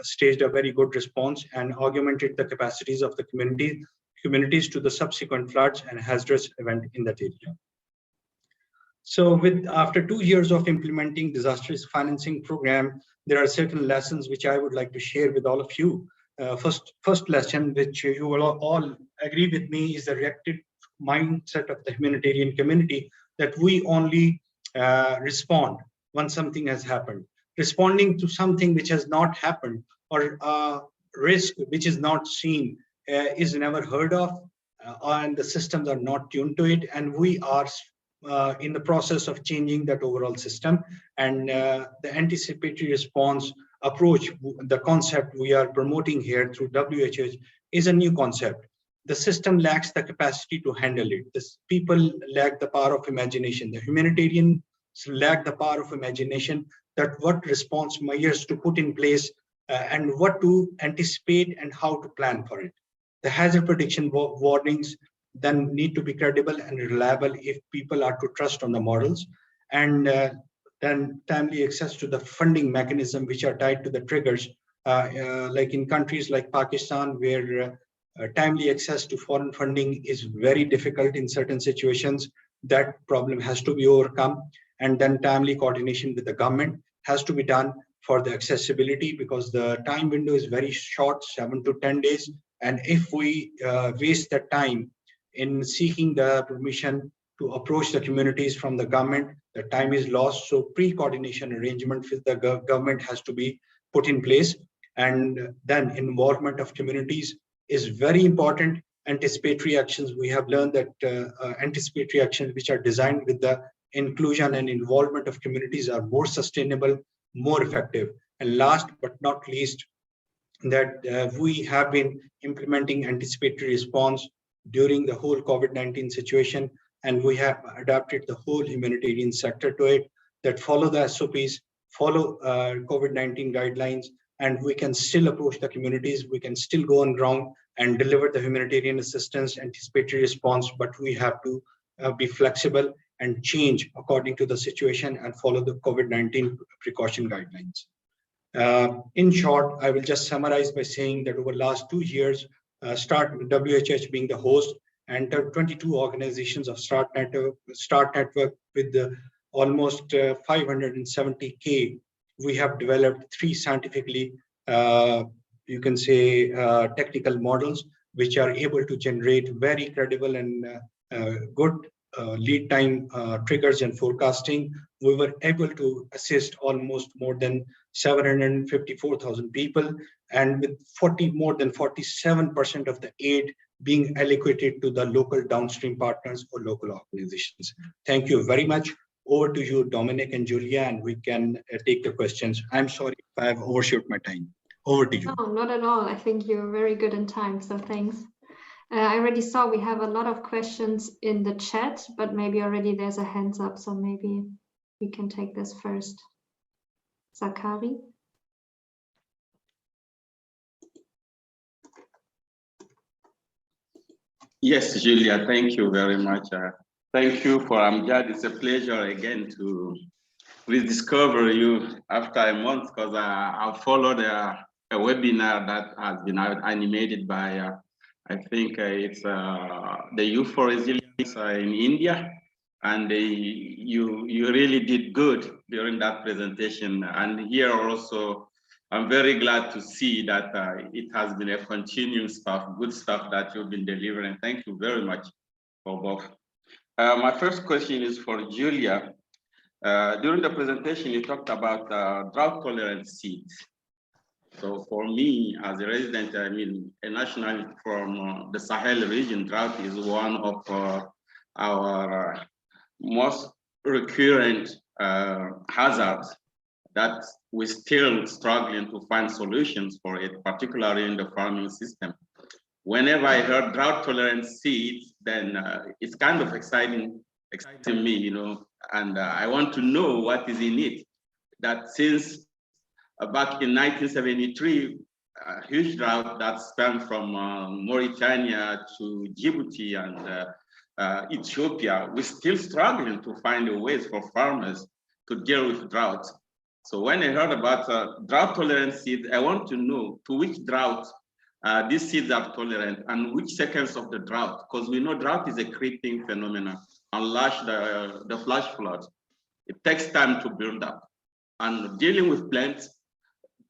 E: staged a very good response and augmented the capacities of the communities to the subsequent floods and hazardous event in that area. So after 2 years of implementing disaster risk financing program, there are certain lessons which I would like to share with all of you. First lesson, which you will all agree with me, is the reactive mindset of the humanitarian community, that we only respond when something has happened. Responding to something which has not happened or risk which is not seen is never heard of, and the systems are not tuned to it, and we are in the process of changing that overall system. And the anticipatory response approach, the concept we are promoting here through WHH is a new concept. The system lacks the capacity to handle it. People lack the power of imagination. The humanitarians lack the power of imagination that what response measures to put in place and what to anticipate and how to plan for it. The hazard prediction warnings then need to be credible and reliable if people are to trust on the models, and then timely access to the funding mechanism which are tied to the triggers, like in countries like Pakistan, where timely access to foreign funding is very difficult in certain situations. That problem has to be overcome, and then timely coordination with the government has to be done for the accessibility, because the time window is very short, 7 to 10 days. And if we waste the time in seeking the permission to approach the communities from the government, the time is lost. So pre-coordination arrangement with the government has to be put in place. And then involvement of communities is very important. Anticipatory actions, we have learned that anticipatory actions which are designed with the inclusion and involvement of communities are more sustainable, more effective. And last but not least, that we have been implementing anticipatory response during the whole COVID-19 situation, and we have adapted the whole humanitarian sector to it, that follow the SOPs, follow COVID-19 guidelines, and we can still approach the communities, we can still go on ground and deliver the humanitarian assistance, anticipatory response, but we have to be flexible and change according to the situation and follow the COVID-19 precaution guidelines. In short, I will just summarize by saying that over the last 2 years, WHH being the host, and 22 organizations of Start Network with almost 570K, we have developed 3 scientifically, you can say, technical models, which are able to generate very credible and good lead time triggers and forecasting. We were able to assist almost more than 754,000 people, and with more than 47% of the aid being allocated to the local downstream partners or local organizations. Thank you very much. Over to you, Dominic and Julia, and we can take the questions. I'm sorry if I have overshot my time. Over to you.
B: No, not at all. I think you're very good in time, so thanks. I already saw we have a lot of questions in the chat, but maybe already there's a hands up, so maybe we can take this first. Zakari?
K: Yes, Julia, thank you very much. Thank you for Amjad. It's a pleasure again to rediscover you after a month, because I followed a webinar that has been animated by, I think it's the Youth for Resilience in India. And you really did good during that presentation. And here also, I'm very glad to see that it has been a continuous stuff, good stuff that you've been delivering. Thank you very much for both. My first question is for Julia. During the presentation, you talked about drought-tolerant seeds. So for me, as a resident, I mean, a national from the Sahel region, drought is one of our most recurrent hazards that we're still struggling to find solutions for it, particularly in the farming system. Whenever I heard drought-tolerant seeds, then it's kind of exciting me, you know, and I want to know what is in it. That since back in 1973, a huge drought that spanned from Mauritania to Djibouti and Ethiopia, we're still struggling to find ways for farmers to deal with drought. So when I heard about drought-tolerant seeds, I want to know to which drought these seeds are tolerant and which seconds of the drought, because we know drought is a creeping phenomenon. Unless the flash flood, it takes time to build up. And dealing with plants,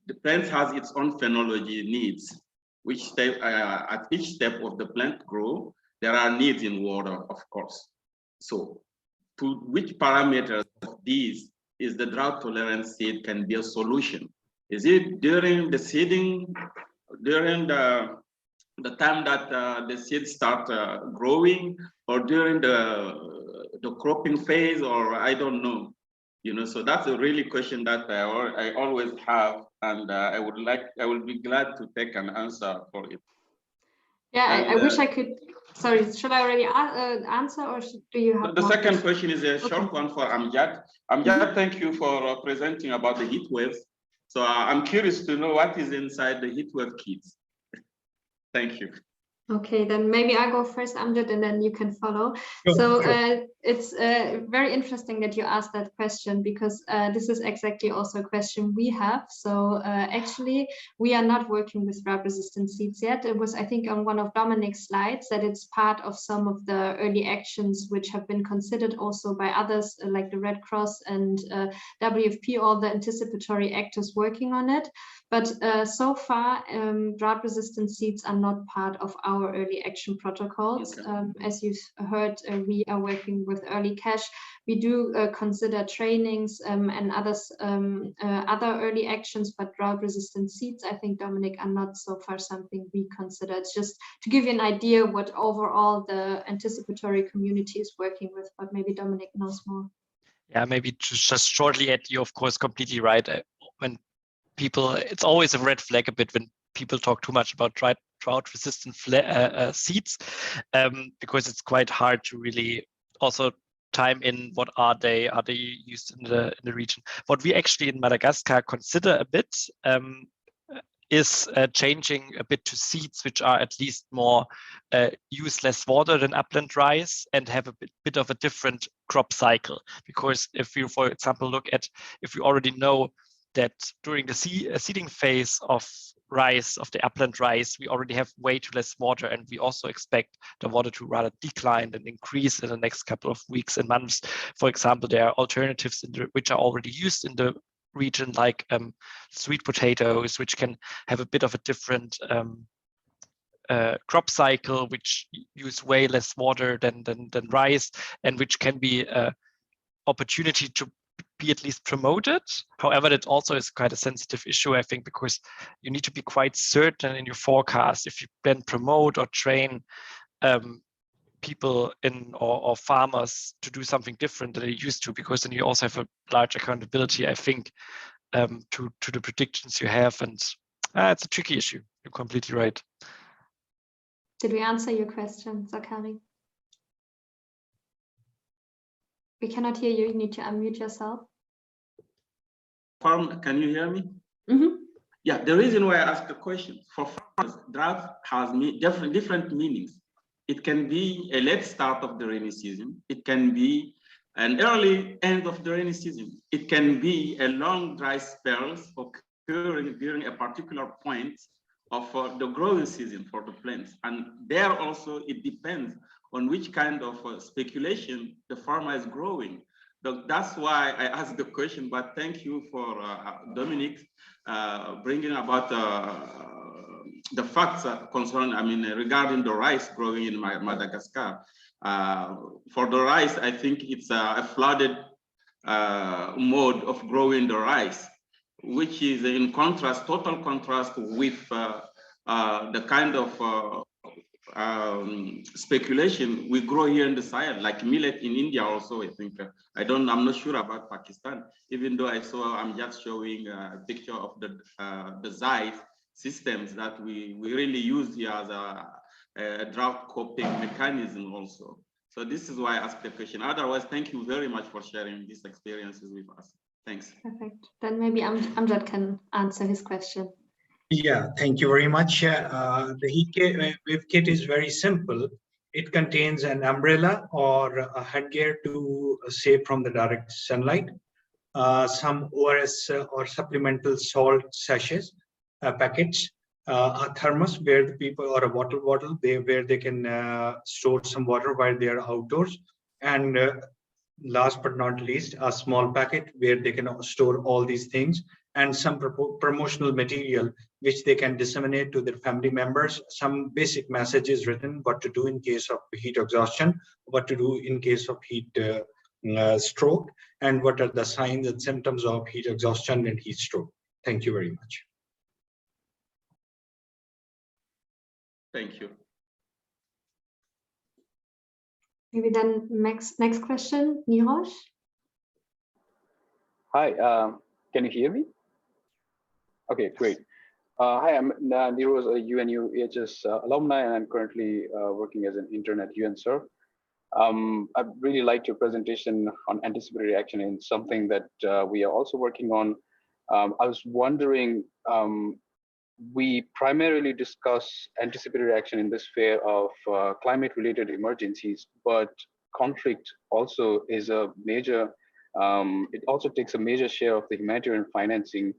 K: the plant has its own phenology needs, which step, at each step of the plant grow, there are needs in water, of course. So to which parameters of these is the drought-tolerant seed can be a solution? Is it during the seeding, during the time that the seeds start growing, or during the cropping phase, or I don't know? You know, so that's a really question that I always have, and I will be glad to take an answer for it.
B: Yeah, I wish I could. Sorry, should I already answer, or do you have?
K: The second question is a short one for Amjad. Amjad, thank you for presenting about the heat waves. So I'm curious to know what is inside the heat wave kits. Thank you.
B: Okay, then maybe I go first, Amjad, and then you can follow.
E: Sure,
B: So
E: sure.
B: it's very interesting that you asked that question, because this is exactly also a question we have. So actually, we are not working with drought-resistant seeds yet. It was, I think, on one of Dominic's slides that it's part of some of the early actions which have been considered also by others, like the Red Cross and WFP, all the anticipatory actors working on it. But so far, drought-resistant seeds are not part of our early action protocols.
K: Okay.
B: As you've heard, we are working with early cash. We do consider trainings and others, other early actions, but drought-resistant seeds, I think, Dominic, are not so far something we consider. It's just to give you an idea what overall the anticipatory community is working with, but maybe Dominic knows more.
D: Yeah, maybe just shortly add, you're of course completely right. When people, it's always a red flag a bit when people talk too much about drought-resistant seeds, because it's quite hard to really also time in what are they used in the region. What we actually in Madagascar consider a bit is changing a bit to seeds which are at least more use less water than upland rice and have a bit of a different crop cycle. Because if you, for example, look at, if we already know that during the seeding phase of rice, of the upland rice, we already have way too less water, and we also expect the water to rather decline and increase in the next couple of weeks and months. For example, there are alternatives which are already used in the region, like sweet potatoes, which can have a bit of a different crop cycle, which use way less water than rice, and which can be an opportunity to be at least promoted. However, that also is quite a sensitive issue, I think, because you need to be quite certain in your forecast if you then promote or train people in or farmers to do something different than they used to, because then you also have a large accountability, I think, to the predictions you have, and it's a tricky issue. You're completely right.
B: Did we answer your question, Zakari? We cannot hear you. You need to unmute yourself.
K: Can you hear me?
B: Mm-hmm.
K: Yeah, the reason why I asked the question, for farmers, drought has different meanings. It can be a late start of the rainy season. It can be an early end of the rainy season. It can be a long dry spells occurring during a particular point of the growing season for the plants. And there also, it depends on which kind of speculation the farmer is growing. That's why I asked the question, but thank you for Dominic bringing about the facts concerning, regarding the rice growing in Madagascar. For the rice, I think it's a flooded mode of growing the rice, which is in contrast, total contrast with the kind of speculation we grow here in the Sahel, like millet in India also, I think. I'm not sure about Pakistan, even though I saw, I'm just showing a picture of the Zai systems that we really use here as a drought coping mechanism also. So this is why I asked the question. Otherwise, thank you very much for sharing these experiences with us. Thanks.
B: Perfect. Then maybe Amjad can answer his question.
E: Yeah, thank you very much. The heat wave kit is very simple. It contains an umbrella or a headgear to save from the direct sunlight, some ORS or supplemental salt sachets, packets, a thermos where the people, or a water bottle where they can store some water while they are outdoors, and last but not least, a small packet where they can store all these things, and some promotional material which they can disseminate to their family members. Some basic messages written, what to do in case of heat exhaustion, what to do in case of heat stroke, and what are the signs and symptoms of heat exhaustion and heat stroke. Thank you very much.
K: Thank you.
B: Maybe then next question, Niroj.
L: Hi, can you hear me? Okay, great. Hi, I'm Niroz, a UNU EHS alumni, and I'm currently working as an intern at UNSERV. I really liked your presentation on anticipatory action, and something that we are also working on. I was wondering, we primarily discuss anticipatory action in this sphere of climate-related emergencies, but conflict also is a major, it also takes a major share of the humanitarian financing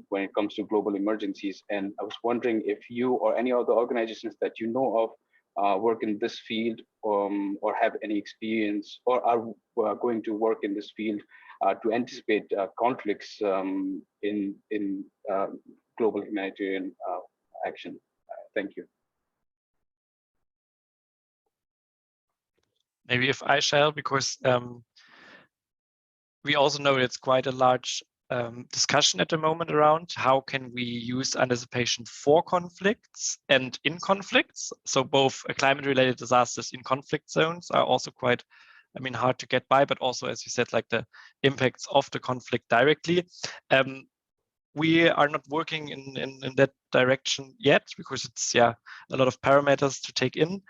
L: when it comes to global emergencies. And I was wondering if you or any other organizations that you know of work in this field, or have any experience, or are going to work in this field to anticipate conflicts in global humanitarian action. Thank you.
D: Maybe if I shall, because we also know it's quite a large discussion at the moment around how can we use anticipation for conflicts and in conflicts. So both climate-related disasters in conflict zones are also quite, I mean, hard to get by, but also, as you said, like the impacts of the conflict directly. We are not working in that direction yet, because it's, yeah, a lot of parameters to take in.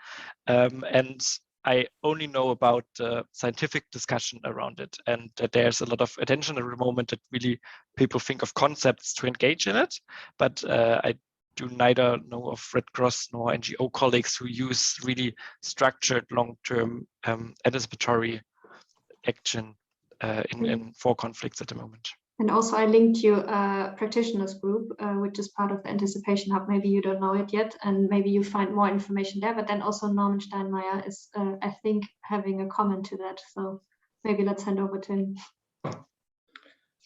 D: And I only know about the scientific discussion around it, and that there's a lot of attention at the moment that really people think of concepts to engage in it. But I do neither know of Red Cross nor NGO colleagues who use really structured long-term anticipatory action for conflicts at the moment.
B: And also I linked you a practitioners group, which is part of the Anticipation Hub. Maybe you don't know it yet, and maybe you find more information there. But then also Norman Steinmeier is, I think, having a comment to that. So maybe let's hand over to him.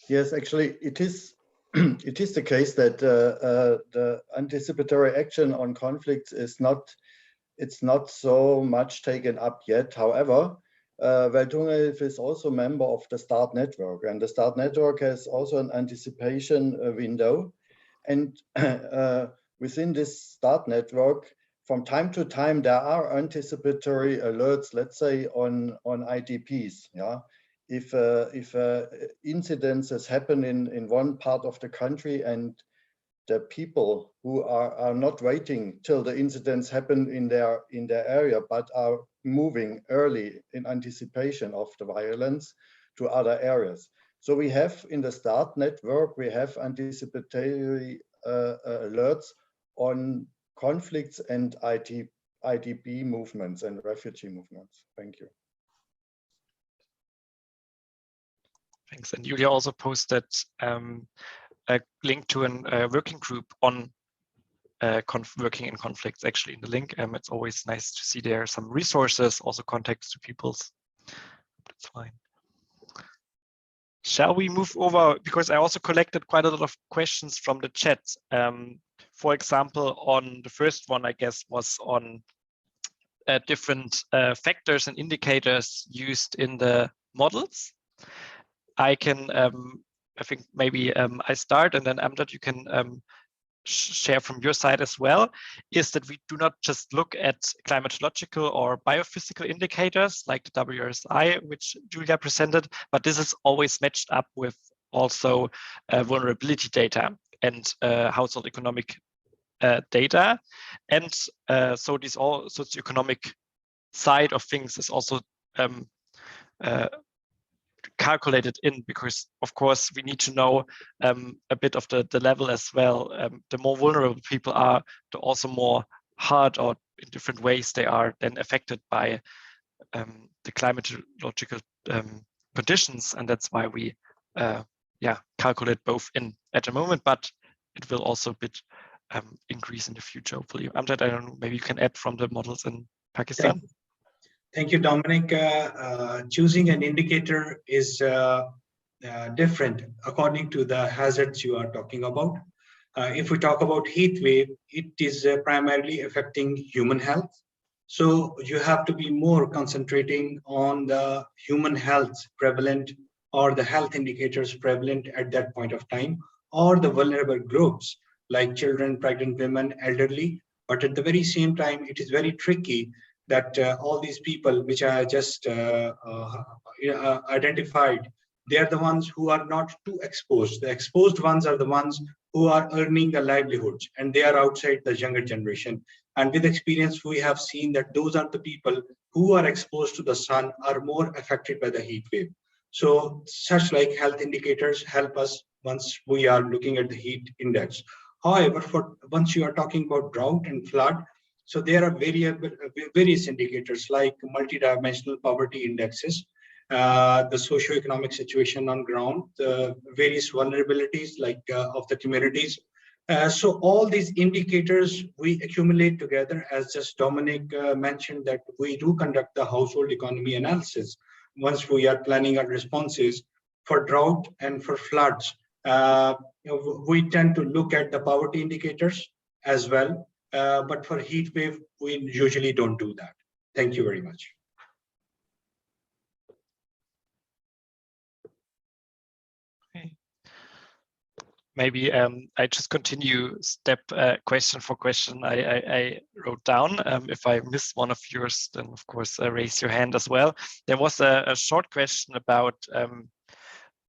M: Yes, actually, it is it is the case that the anticipatory action on conflicts is not so much taken up yet. However, Welthungerhilfe is also a member of the START network, and the START network has also an anticipation window. And within this START network, from time to time, there are anticipatory alerts, let's say on IDPs. Yeah, if incidences happen in one part of the country, and the people who are not waiting till the incidents happen in their area, but are moving early in anticipation of the violence to other areas. So we have in the START network, we have anticipatory alerts on conflicts and IDP movements and refugee movements. Thank you.
D: Thanks. And Julia also posted a link to a working group on working in conflicts, actually, in the link. It's always nice to see there some resources, also contacts to people's. That's fine. Shall we move over? Because I also collected quite a lot of questions from the chat. For example, on the first one, I guess, was on different factors and indicators used in the models. I can, I think maybe I start, and then Amjad, you can share from your side as well, is that we do not just look at climatological or biophysical indicators like the WRSI, which Julia presented, but this is always matched up with also vulnerability data and household economic data. And so this all socioeconomic side of things is also calculated in, because of course we need to know a bit of the level as well. The more vulnerable people are, the also more hard or in different ways they are then affected by the climatological conditions, and that's why we calculate both in at the moment, but it will also a bit increase in the future, hopefully. Amjad, I don't know, maybe you can add from the models in Pakistan.
E: Yeah. Thank you, Dominic. Choosing an indicator is different according to the hazards you are talking about. If we talk about heat wave, it is primarily affecting human health. So you have to be more concentrating on the human health prevalent, or the health indicators prevalent at that point of time, or the vulnerable groups like children, pregnant women, elderly. But at the very same time, it is very tricky that all these people which are just identified they are the ones who are not too exposed. The exposed ones are the ones who are earning the livelihoods, and they are outside the younger generation. And with experience, we have seen that those are the people who are exposed to the sun are more affected by the heat wave. So such like health indicators help us once we are looking at the heat index. However, for once you are talking about drought and flood, so there are various indicators like multidimensional poverty indexes, the socioeconomic situation on ground, the various vulnerabilities like of the communities. So all these indicators we accumulate together, as just Dominic mentioned, that we do conduct the household economy analysis once we are planning our responses for drought and for floods. We tend to look at the poverty indicators as well, but for heat wave, we usually don't do that. Thank you very much.
D: Maybe I just continue step question for question I wrote down. If I miss one of yours, then of course raise your hand as well. There was a short question about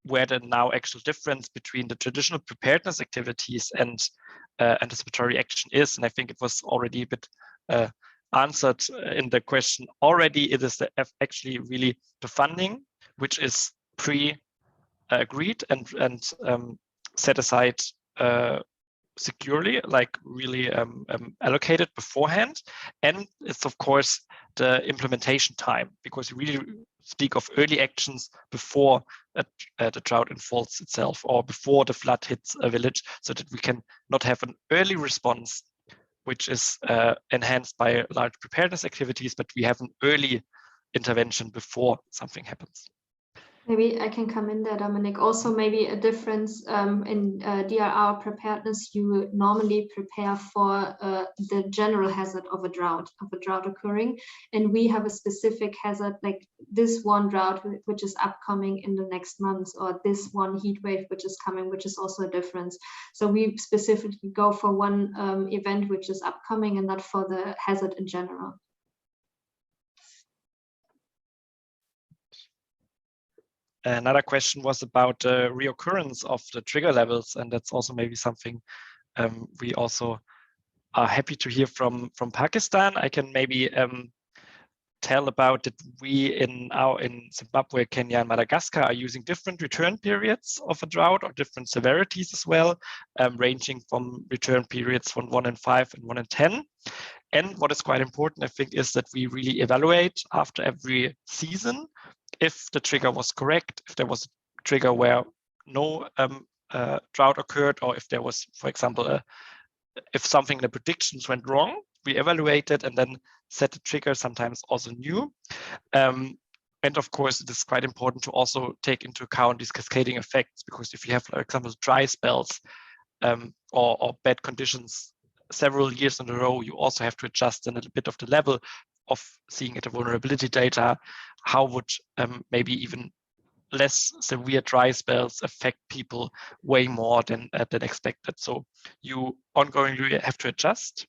D: where the now actual difference between the traditional preparedness activities and anticipatory action is. And I think it was already a bit answered in the question already. It is actually really the funding, which is pre-agreed and set aside securely, like really allocated beforehand. And it's of course the implementation time, because we really speak of early actions before the drought unfolds itself or before the flood hits a village, so that we can not have an early response, which is enhanced by large preparedness activities, but we have an early intervention before something happens.
B: Maybe I can come in there, Dominic. Also, maybe a difference in DRR preparedness, you normally prepare for the general hazard of a drought occurring. And we have a specific hazard, like this one drought, which is upcoming in the next months, or this one heat wave, which is coming, which is also a difference. So we specifically go for one event, which is upcoming, and not for the hazard in general.
D: Another question was about the reoccurrence of the trigger levels, and that's also maybe something we also are happy to hear from Pakistan. I can maybe tell about that we in Zimbabwe, Kenya, and Madagascar are using different return periods of a drought, or different severities as well, ranging from return periods from 1 in 5 and 1 in 10. And what is quite important, I think, is that we really evaluate after every season if the trigger was correct, if there was a trigger where no drought occurred, or if there was, for example, if something in the predictions went wrong, we evaluate it and then set the trigger, sometimes also new. And of course, it is quite important to also take into account these cascading effects, because if you have, for example, dry spells or bad conditions several years in a row, you also have to adjust a little bit of the level of seeing at the vulnerability data. How would maybe even less severe dry spells affect people way more than expected? So you ongoingly have to adjust,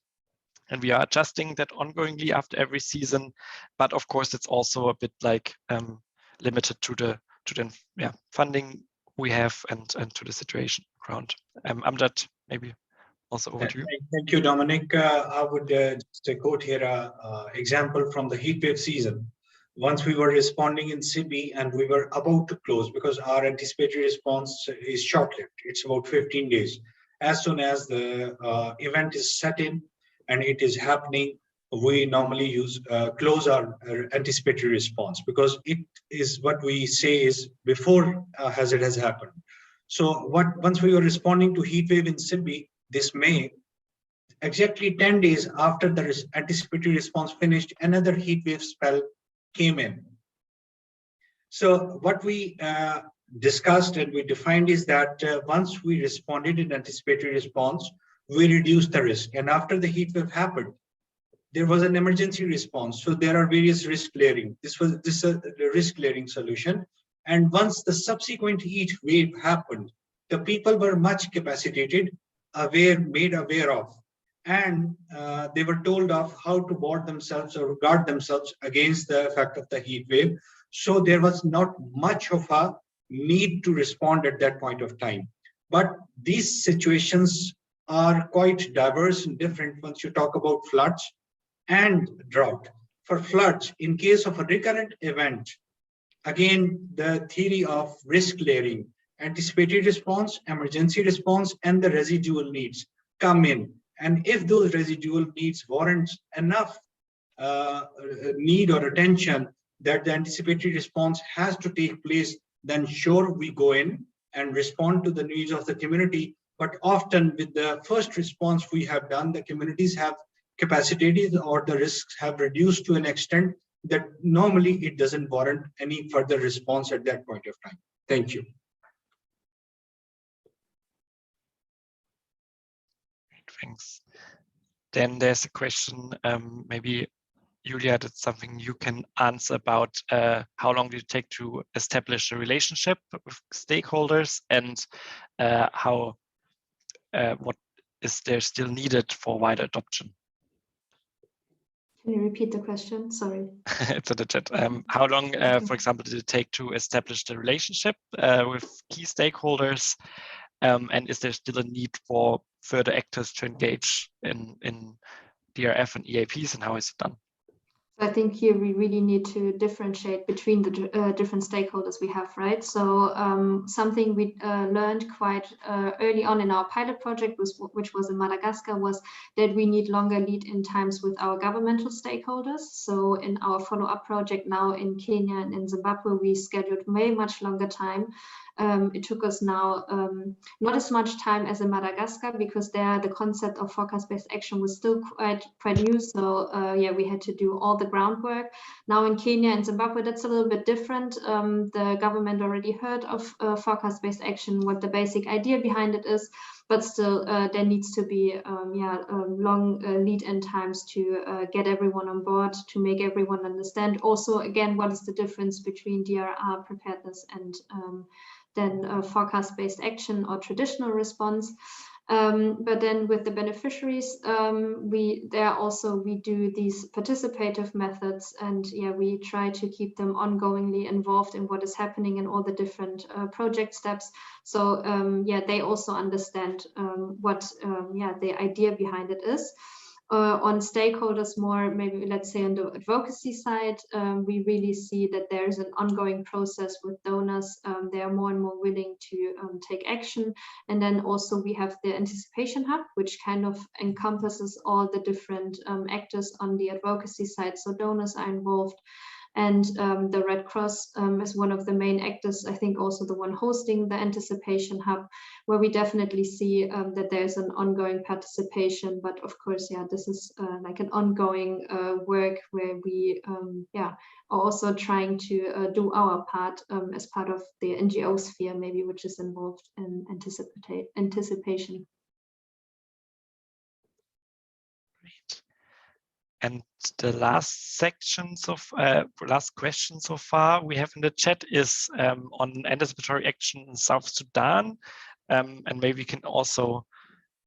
D: and we are adjusting that ongoingly after every season. But of course, it's also a bit like limited to the funding we have and to the situation around. Amjad, maybe also over to you.
E: Thank you, Dominic. I would just quote here an example from the heat wave season. Once we were responding in Sibi and we were about to close, because our anticipatory response is short-lived. It's about 15 days. As soon as the event is set in and it is happening, we normally close our anticipatory response, because it is what we say is before hazard has happened. So once we were responding to heat wave in Sibi this May, exactly 10 days after the anticipatory response finished, another heat wave spell came in. So what we discussed and we defined is that once we responded in anticipatory response, we reduced the risk. And after the heat wave happened, there was an emergency response. So there are various risk layering. This is the risk layering solution. And once the subsequent heat wave happened, the people were much capacitated, made aware of, and they were told of how to ward themselves or guard themselves against the effect of the heat wave. So there was not much of a need to respond at that point of time. But these situations are quite diverse and different once you talk about floods and drought. For floods, in case of a recurrent event, again, the theory of risk layering, anticipatory response, emergency response, and the residual needs come in. And if those residual needs warrants enough need or attention that the anticipatory response has to take place, then sure, we go in and respond to the needs of the community. But often with the first response we have done, the communities have capacities or the risks have reduced to an extent that normally it doesn't warrant any further response at that point of time. Thank you.
D: Thanks. Then there's a question, maybe Julia, that's something you can answer about how long did it take to establish a relationship with stakeholders, and what is there still needed for wider adoption?
B: Can you repeat the question? Sorry.
D: It's in the chat. How long, for example, did it take to establish the relationship with key stakeholders? And is there still a need for further actors to engage in DRF and EAPs, and how is it done?
B: I think here we really need to differentiate between the different stakeholders we have, right? So something we learned quite early on in our pilot project, which was in Madagascar, was that we need longer lead-in times with our governmental stakeholders. So in our follow-up project now in Kenya and in Zimbabwe, we scheduled way much longer time. It took us now not as much time as in Madagascar, because there the concept of forecast-based action was still quite new. So yeah, we had to do all the groundwork. Now in Kenya and Zimbabwe, that's a little bit different. The government already heard of forecast-based action, what the basic idea behind it is, but still there needs to be long lead-in times to get everyone on board, to make everyone understand. Also, again, what is the difference between DRR preparedness and then forecast-based action or traditional response. But then with the beneficiaries, we do these participative methods, and yeah, we try to keep them ongoingly involved in what is happening in all the different project steps. So yeah, they also understand what the idea behind it is. On stakeholders more, maybe let's say on the advocacy side, we really see that there's an ongoing process with donors. They are more and more willing to take action. And then also we have the Anticipation Hub, which kind of encompasses all the different actors on the advocacy side. So donors are involved. And the Red Cross is one of the main actors, I think also the one hosting the Anticipation Hub, where we definitely see that there's an ongoing participation. But of course, yeah, this is like an ongoing work where we are also trying to do our part as part of the NGO sphere, maybe, which is involved in anticipation.
D: And the last last question so far we have in the chat is on anticipatory action in South Sudan, and maybe we can also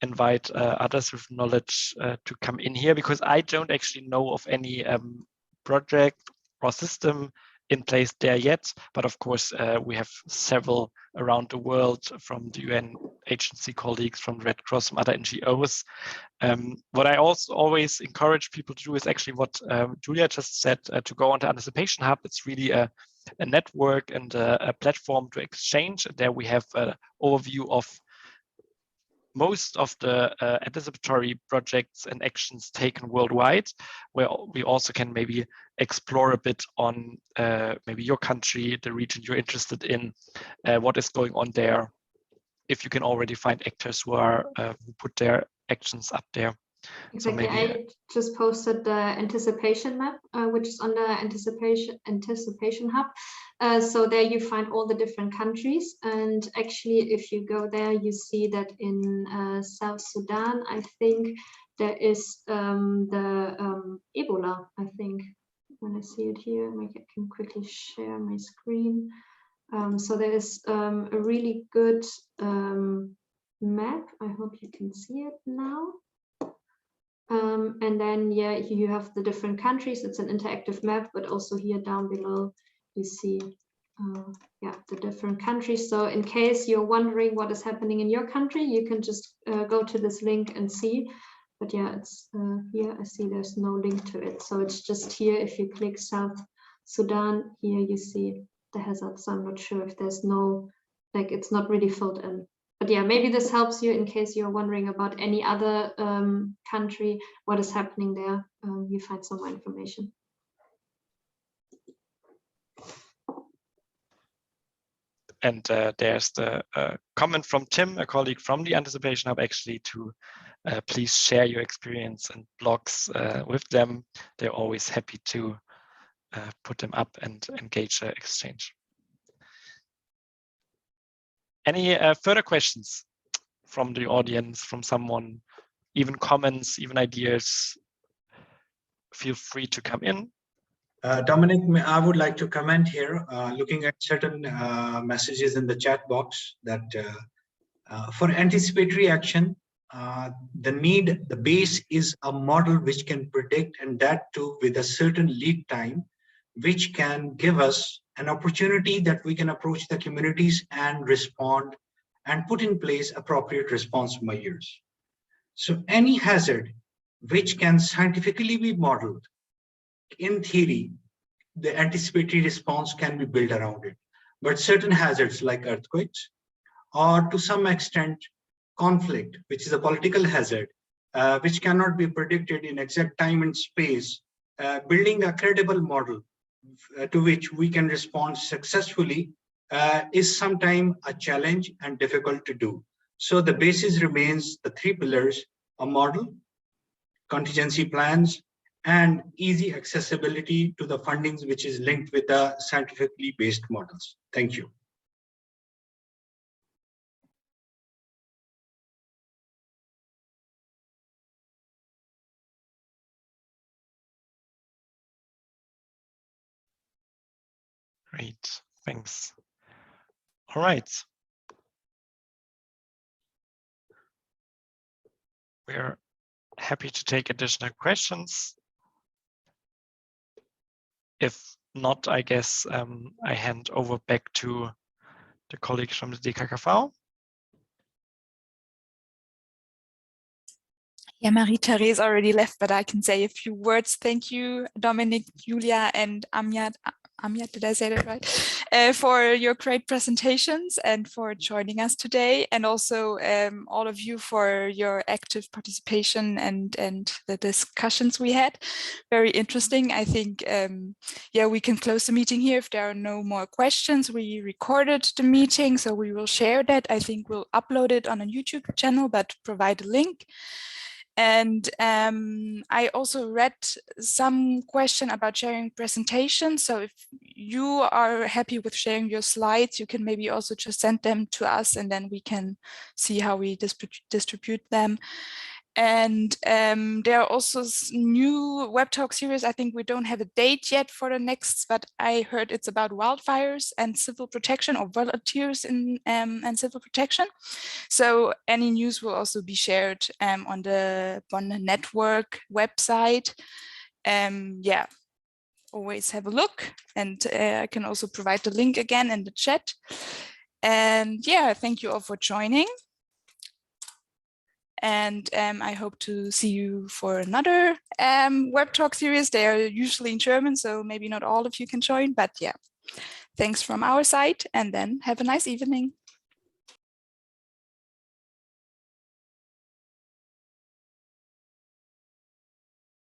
D: invite others with knowledge to come in here, because I don't actually know of any project or system in place there yet. But of course, we have several around the world, from the UN agency colleagues, from Red Cross, from other NGOs. What I also always encourage people to do is actually what Julia just said, to go on the Anticipation Hub. It's really a network and a platform to exchange. There we have an overview of most of the anticipatory projects and actions taken worldwide, where we also can maybe explore a bit on maybe your country, the region you're interested in, what is going on there, if you can already find actors who are who put their actions up there.
B: Exactly. So maybe, I just posted the anticipation map, which is on the Anticipation Hub. So there you find all the different countries, and actually if you go there, you see that in South Sudan, I think there is the Ebola, I think. When I see it here, I can quickly share my screen. So there is a really good map. I hope you can see it now. And then, yeah, you have the different countries. It's an interactive map, but also here down below, you see the different countries. So in case you're wondering what is happening in your country, you can just go to this link and see. But yeah, it's here. I see there's no link to it. So it's just here. If you click South Sudan, here you see the hazards. So I'm not sure if there's no, like, it's not really filled in. But yeah, maybe this helps you in case you're wondering about any other country, what is happening there. You find some more information.
D: And there's the comment from Tim, a colleague from the Anticipation Hub, actually, to please share your experience and blogs with them. They're always happy to put them up and engage the exchange. Any further questions from the audience, from someone, even comments, even ideas? Feel free to come in.
E: Dominic, I would like to comment here, looking at certain messages in the chat box, that for anticipatory action, the base is a model which can predict, and that too with a certain lead time, which can give us an opportunity that we can approach the communities and respond and put in place appropriate response measures. So any hazard which can scientifically be modeled, in theory, the anticipatory response can be built around it. But certain hazards like earthquakes, or to some extent conflict, which is a political hazard, which cannot be predicted in exact time and space, building a credible model to which we can respond successfully is sometimes a challenge and difficult to do. So the basis remains the three pillars: a model, contingency plans, and easy accessibility to the fundings, which is linked with the scientifically based models. Thank you.
D: Great, thanks. All right. We're happy to take additional questions. If not, I guess I hand over back to the colleagues from the DKKV.
C: Yeah, Marie-Therese already left, but I can say a few words. Thank you, Dominic, Julia, and Amjad, did I say that right? For your great presentations and for joining us today, and also all of you for your active participation and the discussions we had. Very interesting. I think, yeah, we can close the meeting here if there are no more questions. We recorded the meeting, so we will share that. I think we'll upload it on a YouTube channel, but provide a link. And I also read some question about sharing presentations. So if you are happy with sharing your slides, you can maybe also just send them to us, and then we can see how we distribute them. And there are also new Webtalk series. I think we don't have a date yet for the next, but I heard it's about wildfires and civil protection, or volunteers in and civil protection. So any news will also be shared on the network website. Yeah, always have a look, and I can also provide the link again in the chat. And yeah, thank you all for joining. And I hope to see you for another Webtalk series. They are usually in German, so maybe not all of you can join, but yeah, thanks from our side, and then have a nice evening.